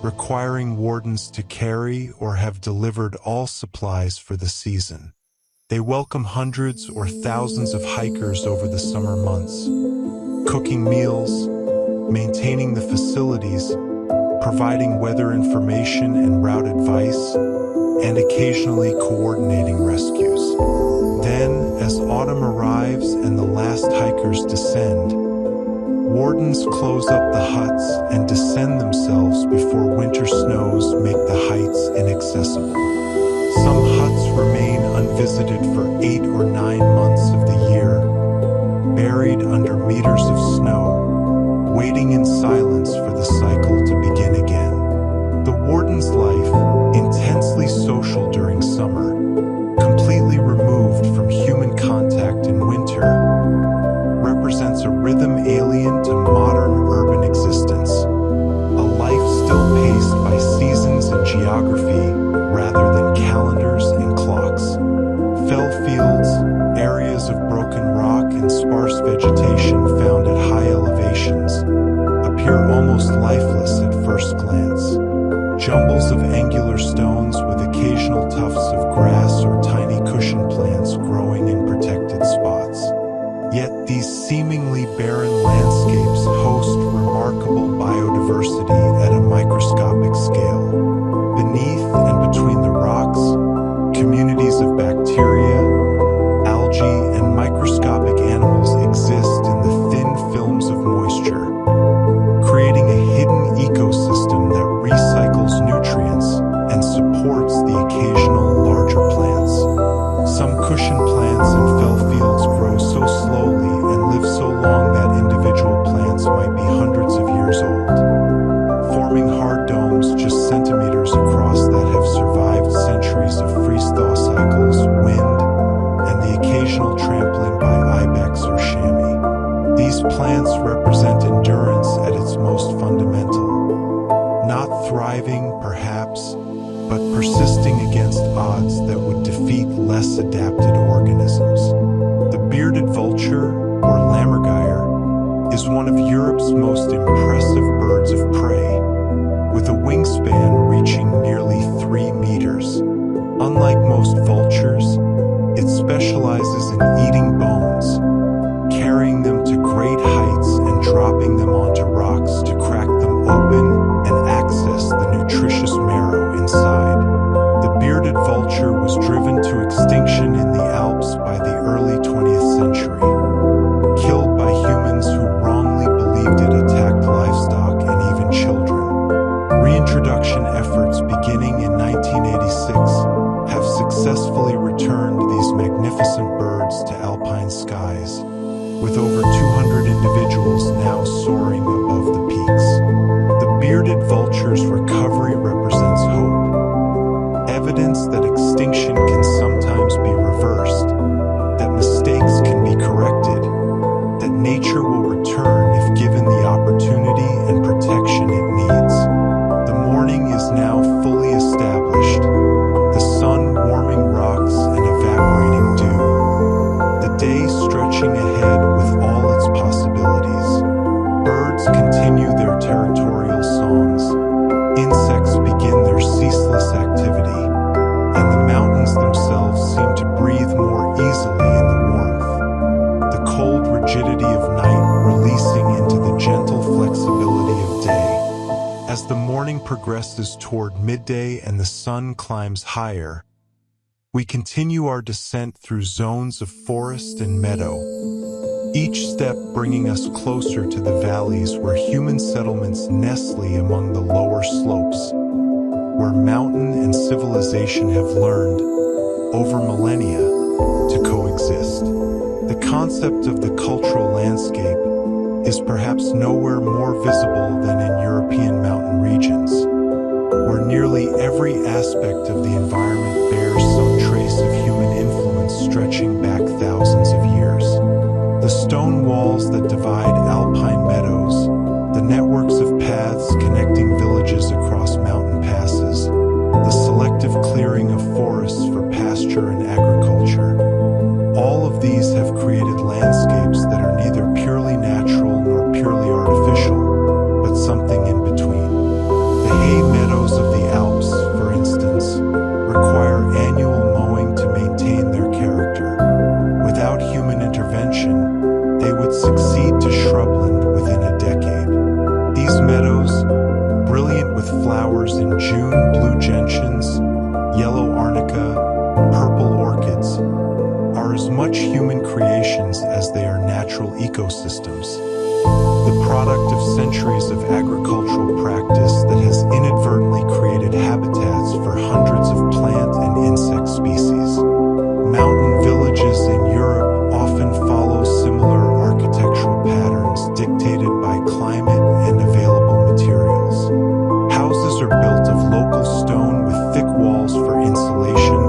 requiring wardens to carry or have delivered all supplies for the season. They welcome hundreds or thousands of hikers over the summer months, cooking meals, maintaining the facilities, providing weather information and route advice, and occasionally coordinating rescues. Then, as autumn arrives and the last hikers descend, wardens close up the huts and descend themselves before winter snows make the heights inaccessible. Some huts remain unvisited for 8 or 9 months of the year, buried under meters of snow, waiting in silence for the cycle to begin again. The warden's life, intensely social during summer, completely removed from human contact in winter, represents a rhythm alien to modern urban existence, a life still paced by seasons and geography rather than calendars and clocks. Fell fields, areas of broken rock and sparse vegetation found at high elevations, appear almost lifeless at first glance. Jumbles of angular stones with occasional tufts of grass or tiny cushion plants growing in protected spots. Yet these seemingly barren landscapes host remarkable biodiversity at a microscopic scale. Beneath and between the rocks, communities of bacteria, algae, and microscopic animals exist in the thin films of moisture, creating a hidden ecosystem that recycles nutrients and supports the occasional larger plants. Some cushion plants in fell fields grow so slowly and live so long that individual plants might be hundreds of years old, forming hard domes just centimeters across that have survived centuries of freeze-thaw cycles, wind, and the occasional trampling by ibex or chamois. These plants represent endurance at its most fundamental, not thriving, perhaps, but persisting against odds that would defeat less adapted organisms. The bearded vulture, or lammergeier, is one of Europe's most impressive birds of prey, with a wingspan reaching nearly 3 meters. Unlike most vultures, it specializes in eating bones, carrying them to great heights and dropping them onto rocks to crack them open and access the nutritious marrow inside. The bearded vulture was driven to extinction in the Alps by the early 20th century, killed by humans who wrongly believed it attacked livestock and even children. Reintroduction efforts beginning in 1986 have successfully returned these magnificent birds to alpine skies, with over 200 individuals now soaring above the peaks. The bearded vulture's recovery represents hope, evidence that extinction can sometimes be reversed, that mistakes can be corrected, that nature will return if given the opportunity and protection it needs. The morning is now fully established, the sun warming rocks and evaporating dew, the day stretching ahead with all its possibilities. Birds continue their territorial songs, insects begin their ceaseless activity, and the mountains themselves seem to breathe more easily in the warmth, the cold rigidity of night releasing into the gentle flexibility of day. As the morning progresses toward midday and the sun climbs higher, we continue our descent through zones of forest and meadow, each step bringing us closer to the valleys where human settlements nestle among the lower slopes, where mountain and civilization have learned, over millennia, to coexist. The concept of the cultural landscape is perhaps nowhere more visible than in European mountain regions, where nearly every aspect of the environment bears some trace of human influence stretching back thousands of years. The stone walls that divide alpine meadows, the networks of paths connecting villages across mountain passes, the selective clearing of forests for pasture and agriculture. All of these have created landscapes that are neither purely natural nor purely artificial, but something in between. The hay meadow such human creations as they are natural ecosystems, the product of centuries of agricultural practice that has inadvertently created habitats for hundreds of plant and insect species. Mountain villages in Europe often follow similar architectural patterns dictated by climate and available materials. Houses are built of local stone with thick walls for insulation,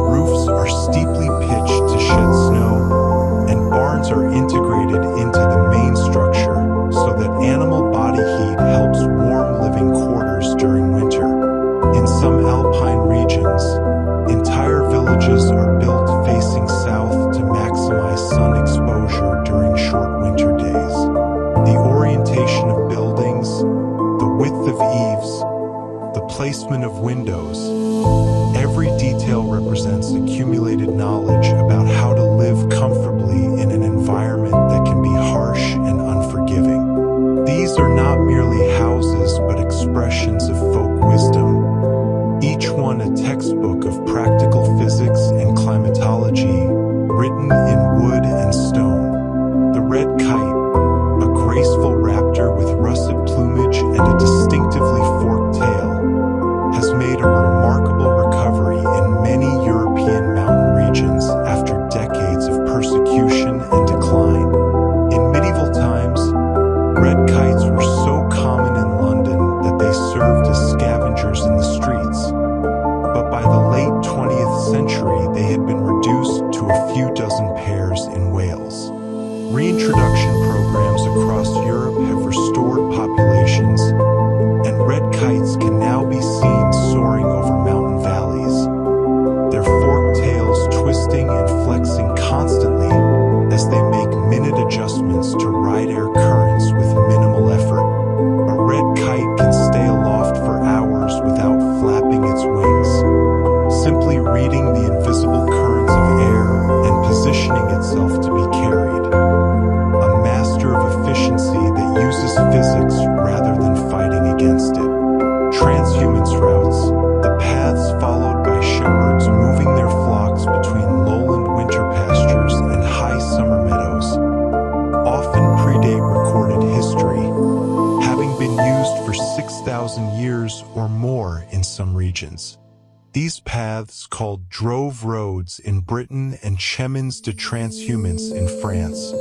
roofs are steeply pitched to shed snow, and barns are integrated into the main structure so that animal body heat helps warm living quarters during winter. In some alpine regions, entire villages are built facing south to maximize sun exposure during short winter days. The orientation of buildings, the width of eaves, the placement of windows, every detail represents accumulated knowledge about how to live comfortably in an environment that can be harsh and unforgiving. These are not merely houses but expressions of folk wisdom, each one a textbook of practical physics and climatology, written in wood and stone. The red kite, a graceful raptor with russet plumage and a distinctively forked tail, has made a remarkable recovery in many European mountain regions after decades of persecution and decline. In medieval times, red kites were so common in London that they served as scavengers in the streets. But by the late 20th century, they had been reduced to a few dozen pairs in Wales. Reintroduction programs across Europe have restored populations, and red kites can now be seen soaring over mountain valleys, their forked tails twisting and flexing constantly as they make minute adjustments to ride air currents with minimal effort. A red kite can stay aloft for hours without flapping its wings, simply reading the invisible currents of air and positioning itself to be carried. A master of efficiency that uses physics rather than fighting against it. Transhumance routes, the paths followed by shepherds moving their flocks between lowland winter pastures and high summer meadows, often predate recorded history, having been used for 6,000 years or more in some regions. These paths, called drove roads in Britain and chemins de transhumance in France,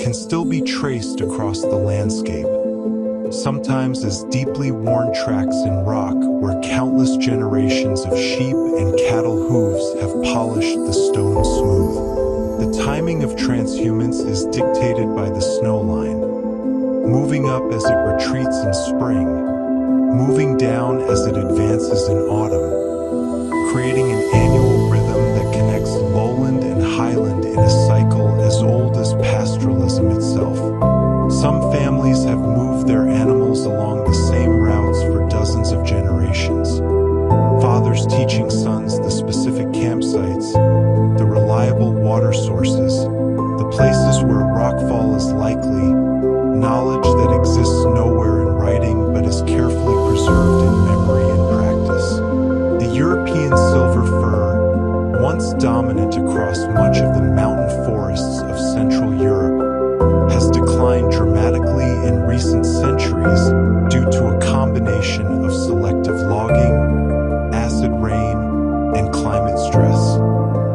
can still be traced across the landscape, sometimes as deeply worn tracks in rock where countless generations of sheep and cattle hooves have polished the stone smooth. The timing of transhumance is dictated by the snow line, moving up as it retreats in spring, moving down as it advances in autumn, creating an annual rhythm that connects lowland and highland in a cycle as old as pastoralism itself. Some families have moved their animals along the same routes for dozens of generations, fathers teaching sons the specific campsites, the reliable water sources, the places where rockfall is likely, knowledge that exists nowhere in writing but is carefully preserved in memory and practice. The European silver fir, once dominant across much of the mountain forests of Central Europe, has declined dramatically in recent centuries due to a combination of selective logging, acid rain, and climate stress.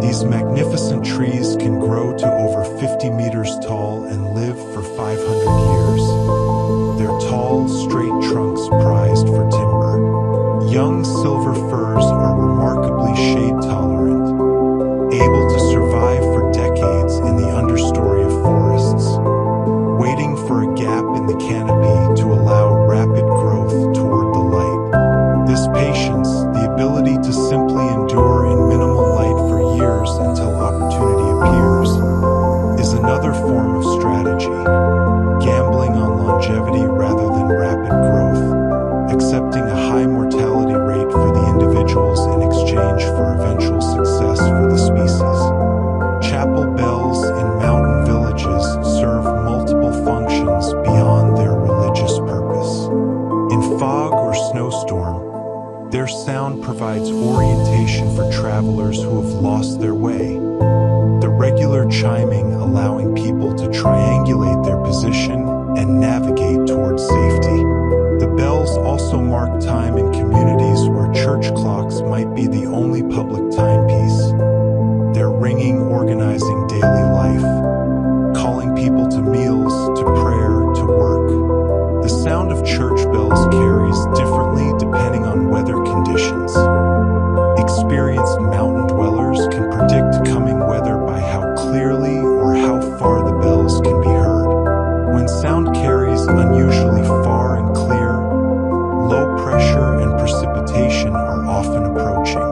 These magnificent trees can grow to over 50 meters tall and live for 500 years. Their tall, straight trunks prized for timber. Young silver firs are remarkably shade-tolerant, able to survive for decades in the understory of forests, waiting for a gap in the canopy to allow rapid growth toward the light. This patience, the ability to simply endure in minimal light for years until opportunity appears, is another form of strategy, gambling on longevity rather than rapid growth, accepting a high mortality rate for the individuals in exchange for eventual success for the species. Chapel bells in mountain villages serve multiple functions beyond their religious purpose. In fog or snowstorm, their sound provides orientation for travelers who have lost their way. The regular chiming allowing people to triangulate their position and navigate towards safety. The bells also mark time in communities where church clocks might be the only public timepiece. Their ringing organizing daily life, calling people to meals, to prayer, to work. The sound of church bells carries differently depending on weather conditions. Experienced mountain dwellers can predict coming weather by how clearly or how far the bells can be heard. When sound carries unusually far and clear, low pressure and precipitation are often approaching.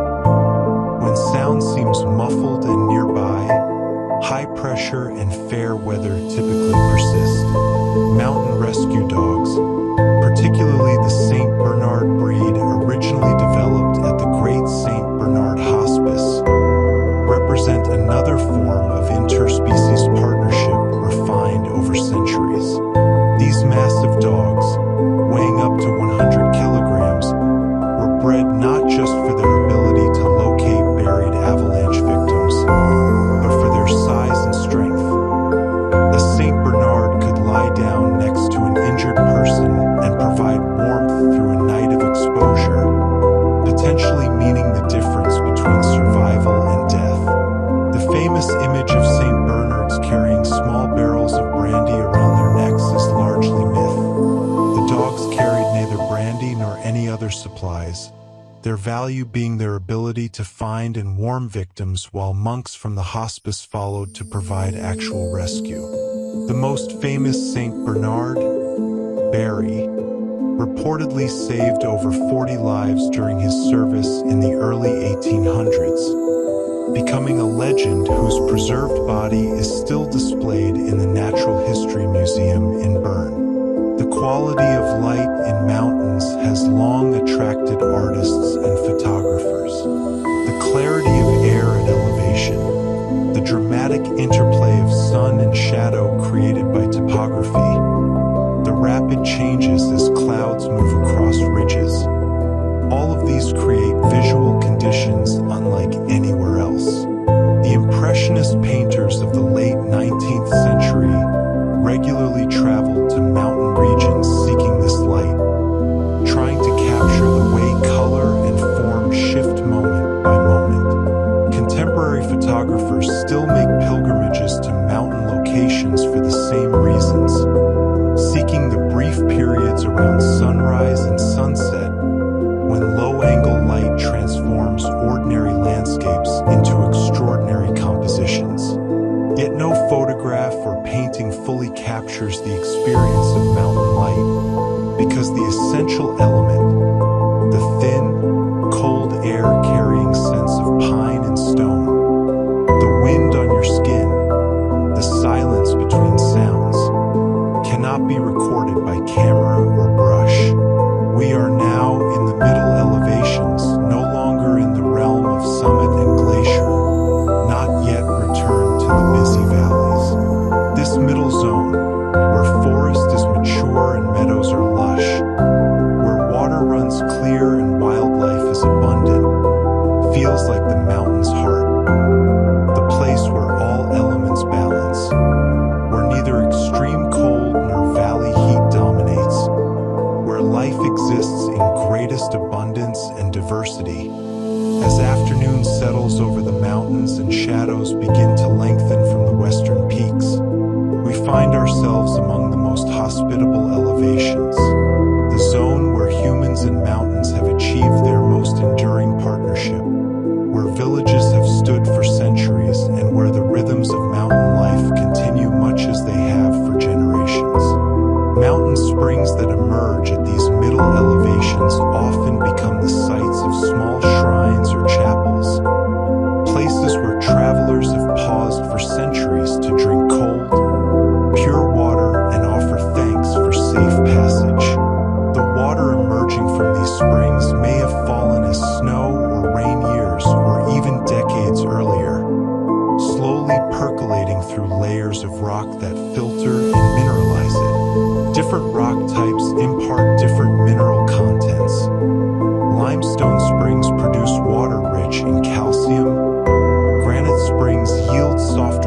When sound seems muffled and nearby, high pressure and fair weather typically persist. Mountain rescue dogs, particularly the St. Bernard breed originally developed at the Great St. Bernard Hospice, represent another form of interspecies partnership refined over centuries. These massive dogs, weighing up to 100 kilograms, were bred not just for their ability to locate buried avalanche victims, but for their size and strength. A St. Bernard could lie down next to an injured person and provide warmth through a night of exposure, potentially meaning the difference between survival and death. The famous image of St. Bernards carrying small barrels of brandy around their necks is largely myth. The dogs carried neither brandy nor any other supplies, their value being their ability to find and warm victims while monks from the hospice followed to provide actual rescue. The most famous St. Bernard, Barry, reportedly saved over 40 lives during his service in the early 1800s, becoming a legend whose preserved body is still displayed in the Natural History Museum in Bern. The quality of light in mountains has long attracted artists and photographers. The clarity of air at elevation, the dramatic interplay of sun and shadow created by topography, the rapid changes as clouds move across ridges. All of these create visual conditions unlike anywhere else. The Impressionist painters of the late 19th century regularly traveled to mountain regions seeking this light, trying to capture the way color and form shift moment by moment. Contemporary photographers still make pilgrimages to mountain locations for the same reasons, seeking the brief periods around sunrise and sunset when low-angle light transforms ordinary landscapes into extraordinary compositions. Yet no photograph or painting fully captures the experience of mountain light, because the essential element, the thin, cold air carrying sense of pine and stone, the wind on your skin, the silence between sounds, cannot be recorded by camera or brush. We are now in the middle elevations, no longer in the realm of summit and glacier, not yet returned to the busy valleys. This middle zone, where forest is mature and meadows are lush, where water runs clear and wildlife is abundant, feels like the mountain's heart, the place where all elements balance, where neither extreme cold nor valley heat dominates, where life exists in greatest abundance and diversity. As afternoon settles over the mountains and shadows begin to lengthen from the western peaks, we find ourselves among the most hospitable elevations, the zone where humans and mountains have achieved their most enduring partnership, where villages have stood for centuries and where the rhythms of mountain life continue much as they have for generations. Mountain springs that emerge at these middle elevations often become the sites of small shrines or chapels, places where travelers have paused for centuries to drink cold, pure water and offer thanks for safe passage. The water emerging from these springs may have fallen as snow or rain years or even decades earlier, slowly percolating through layers of rock that filter and mineralize it. Different rock types impart different mineral contents. Limestone springs produce water rich in calcium. Granite springs yield soft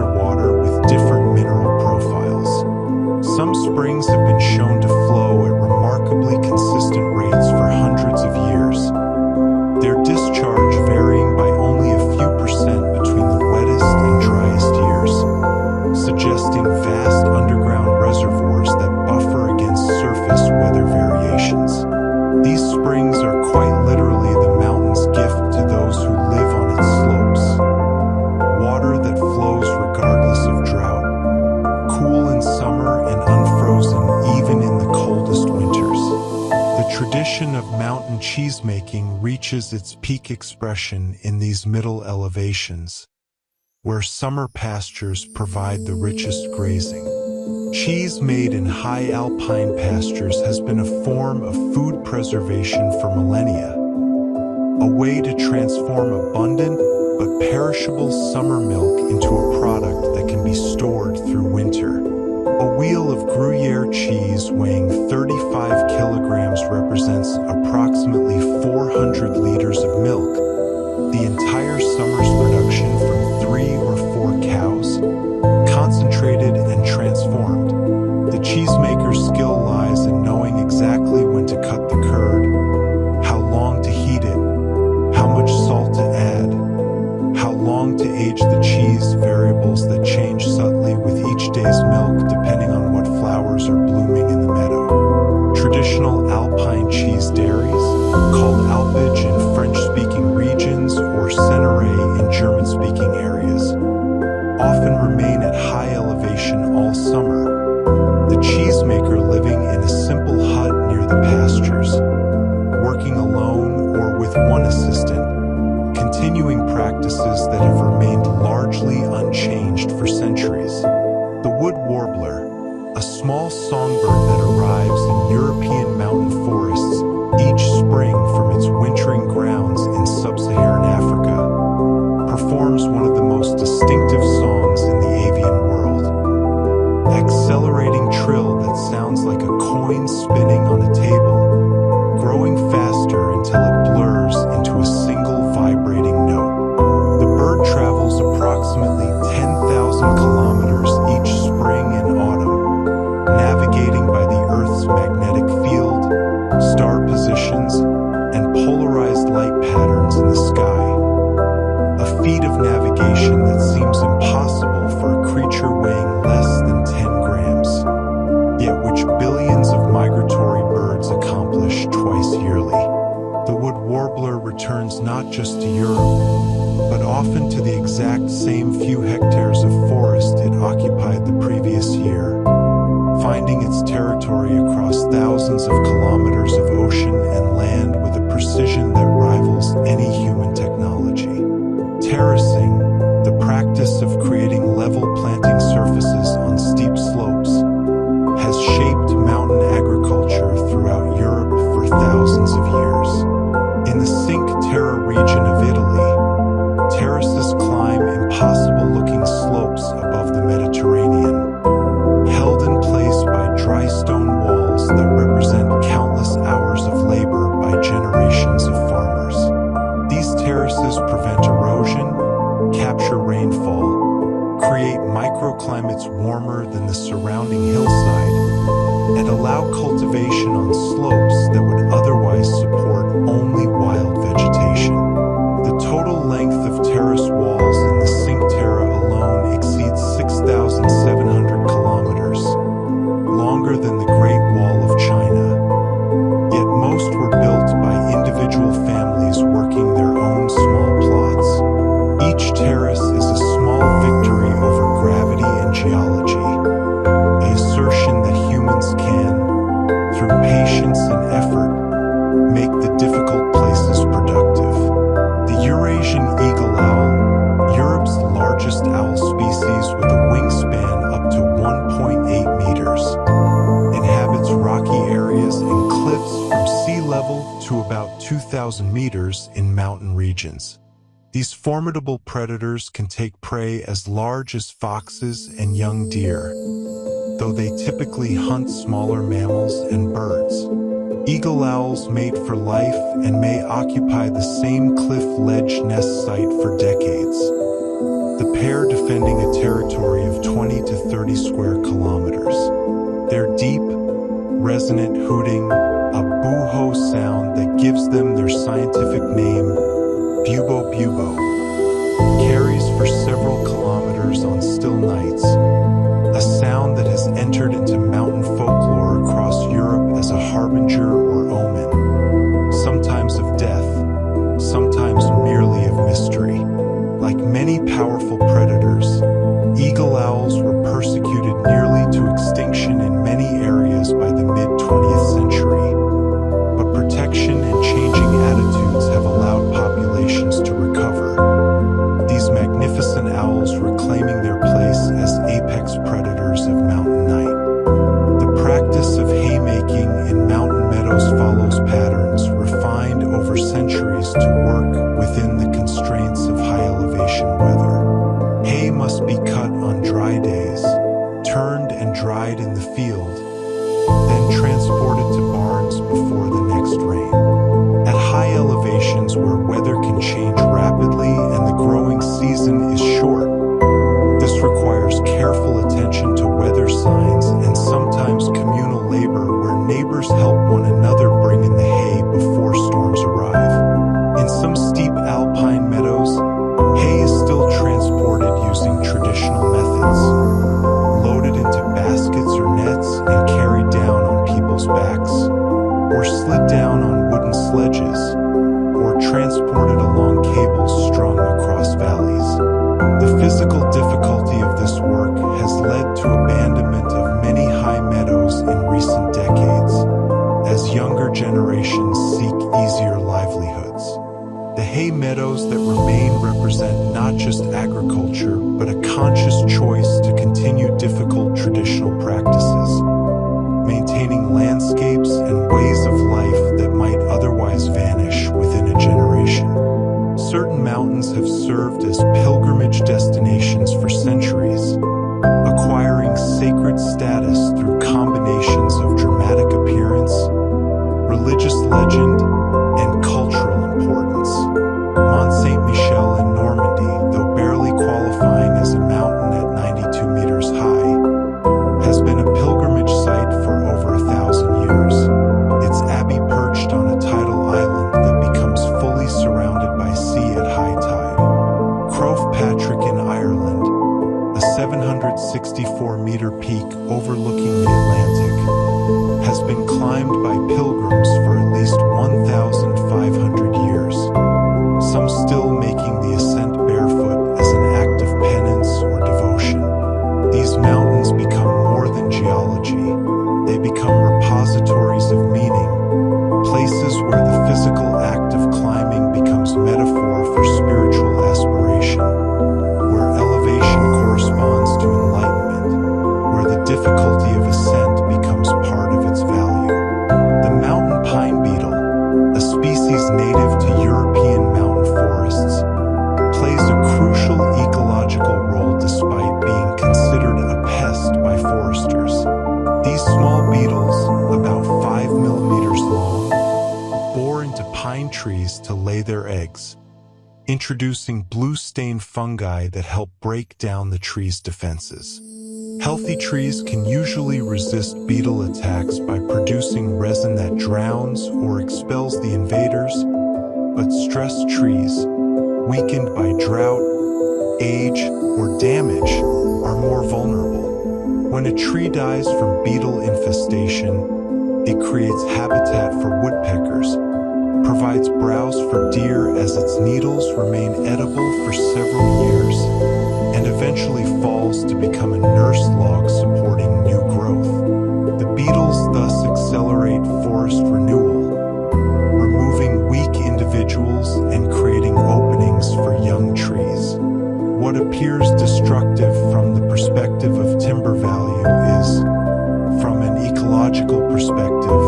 in cheesemaking reaches its peak expression in these middle elevations, where summer pastures provide the richest grazing. Cheese made in high alpine pastures has been a form of food preservation for millennia, a way to transform abundant but perishable summer milk into a product that can be stored through winter. A wheel of Gruyere cheese weighing 35 kilograms represents approximately 400 liters of milk, the entire summer's production from 3 or 4 cows, concentrated and transformed. The cheesemaker's skill lies in knowing exactly when to cut the curd, how long to heat it, how much salt to add, how long to age the cheese, variables that change subtly with each day's milk depending on what flowers are blooming in the meadow. Traditional alpine cheese dairies, called alpage in French-speaking regions or Senneray in German-speaking areas, often remain at high elevation all summer. The cheesemaker living in a simple hut near the pastures, working alone or with one assistant, continuing practices that have remained largely unchanged for centuries. The wood warbler, a small songbird that arrives in European mountain forests each spring from its wintering grounds in sub-Saharan Africa, performs one of the most distinctive songs in the avian world. Accelerating trill that sounds like a coin spinning on a table, growing faster until it blurs into a single vibrating note. The bird travels approximately 10,000 kilometers each spring and autumn, navigating by the Earth's magnetic field, star positions, and polarized light patterns in the sky. A feat of navigation that seems impossible for a creature weighing less than 10 grams, yet which billions of migratory birds accomplish twice yearly. The wood warbler returns not just to Europe, but often to the exact same few hectares of forest it occupied the previous year, finding its territory across thousands of kilometers of ocean and land with a precision that rivals any human technology. Terracing, the practice of creating level planting surfaces on steep slopes, has shaped mountain agriculture throughout Europe for thousands of years. In the Cinque Terre region of Italy, terraces climb impossible-looking slopes above the Mediterranean, held in place by dry stone walls that represent countless hours of labor by generations of farmers. These terraces prevent erosion, capture rainfall, create microclimates warmer than the surrounding hillside, and allow cultivation on slopes that would otherwise support only wild vegetation. The total length of terrace walls in the Cinque Terre alone exceeds 6,700 kilometers, longer than the Great Wall of China. Yet most were built by individual families working their own small plots. Each terrace is a small victory over gravity and geology, an assertion that humans can, through patience and effort, make the difficult places productive. The Eurasian eagle owl, Europe's largest owl species with a wingspan up to 1.8 meters, inhabits rocky areas and cliffs from sea level to about 2,000 meters in mountain regions. These formidable predators can take prey as large as foxes and young deer, though they typically hunt smaller mammals and birds. Eagle owls mate for life and may occupy the same cliff ledge nest site for decades, the pair defending a territory of 20 to 30 square kilometers. Their deep, resonant hooting, a boo-ho sound that gives them their scientific name, bubo bubo, carries for several kilometers on still nights, a sound that has entered into mountain folklore across Europe as a harbinger or omen, sometimes of death, sometimes merely of mystery. Like many powerful predators, eagle owls were persecuted nearly to extinction in many areas by the mid-20th century, but protection and change magnificent owls reclaiming their place as apex predators of mountain night. The practice of haymaking in mountain meadows follows patterns refined over centuries to work within the constraints of high-elevation weather. Hay must be cut on dry days, turned and dried in the field, then transported to barns before the next rain. At high elevations where weather can change rapidly and the growing season is short, this requires careful attention to weather signs and sometimes communal labor where neighbors help one another bring in the hay before storms arrive. In some steep alpine meadows, hay is still transported using traditional methods, loaded into baskets or nets and carried down on people's backs, or slid down on wooden sledges, or transported along cables strung across valleys. The physical difficulty of this work has led to abandonment of many high meadows in recent decades, as younger generations seek easier livelihoods. The hay meadows that remain represent not just agriculture, but a conscious choice to continue difficult traditional practices, maintaining landscapes and ways of life that might otherwise vanish within a generation. Certain mountains have served as pilgrimage destinations for centuries, acquiring sacred status through combinations of dramatic appearance, religious legend, and cultural importance. Mont Saint-Michel in Normandy, though barely qualifying as a mountain at 92 meters high, has been a pilgrimage site for over 1,000 years. Its abbey perched on a tidal island that becomes fully surrounded by sea at high tide. Croagh Patrick in Ireland, a 764-meter peak overlooking the Atlantic, has been climbed by pilgrims for at least 1,500 years, some still making the ascent barefoot as an act of penance or devotion. These mountains become more than geology. They become repositories of meaning, places where the physical act of climbing becomes metaphor for spiritual aspiration, where elevation corresponds to enlightenment, where the difficulty of ascent becomes part of its value. The mountain pine beetle, a species native to European mountain forests, plays a crucial ecological role despite being considered a pest by foresters. These small beetles, about 5 millimeters long, bore into pine trees to lay their eggs, introducing blue-stain fungi that help break down the tree's defenses. Healthy trees can usually resist beetle attacks by producing resin that drowns or expels the invaders, but stressed trees, weakened by drought, age, or damage, are more vulnerable. When a tree dies from beetle infestation, it creates habitat for woodpeckers, provides browse for deer as its needles remain edible for several years, and eventually falls to become a nurse log supporting new growth. The beetles thus accelerate forest renewal, removing weak individuals and creating openings for young trees. What appears destructive from the perspective of timber value is, from an ecological perspective,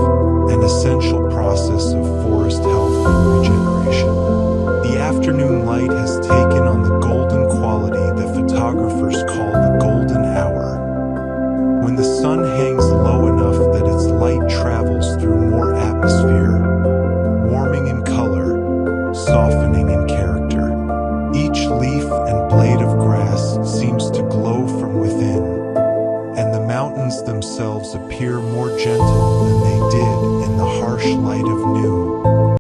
an essential process of forest health and regeneration. The afternoon light has taken on the golden quality that photographers call the golden hour. When the sun hangs low enough that its light travels through more atmosphere, warming in color, softening in character. Each leaf and blade of grass seems to glow from within, and the mountains themselves appear more gentle than they did in the harsh light of noon.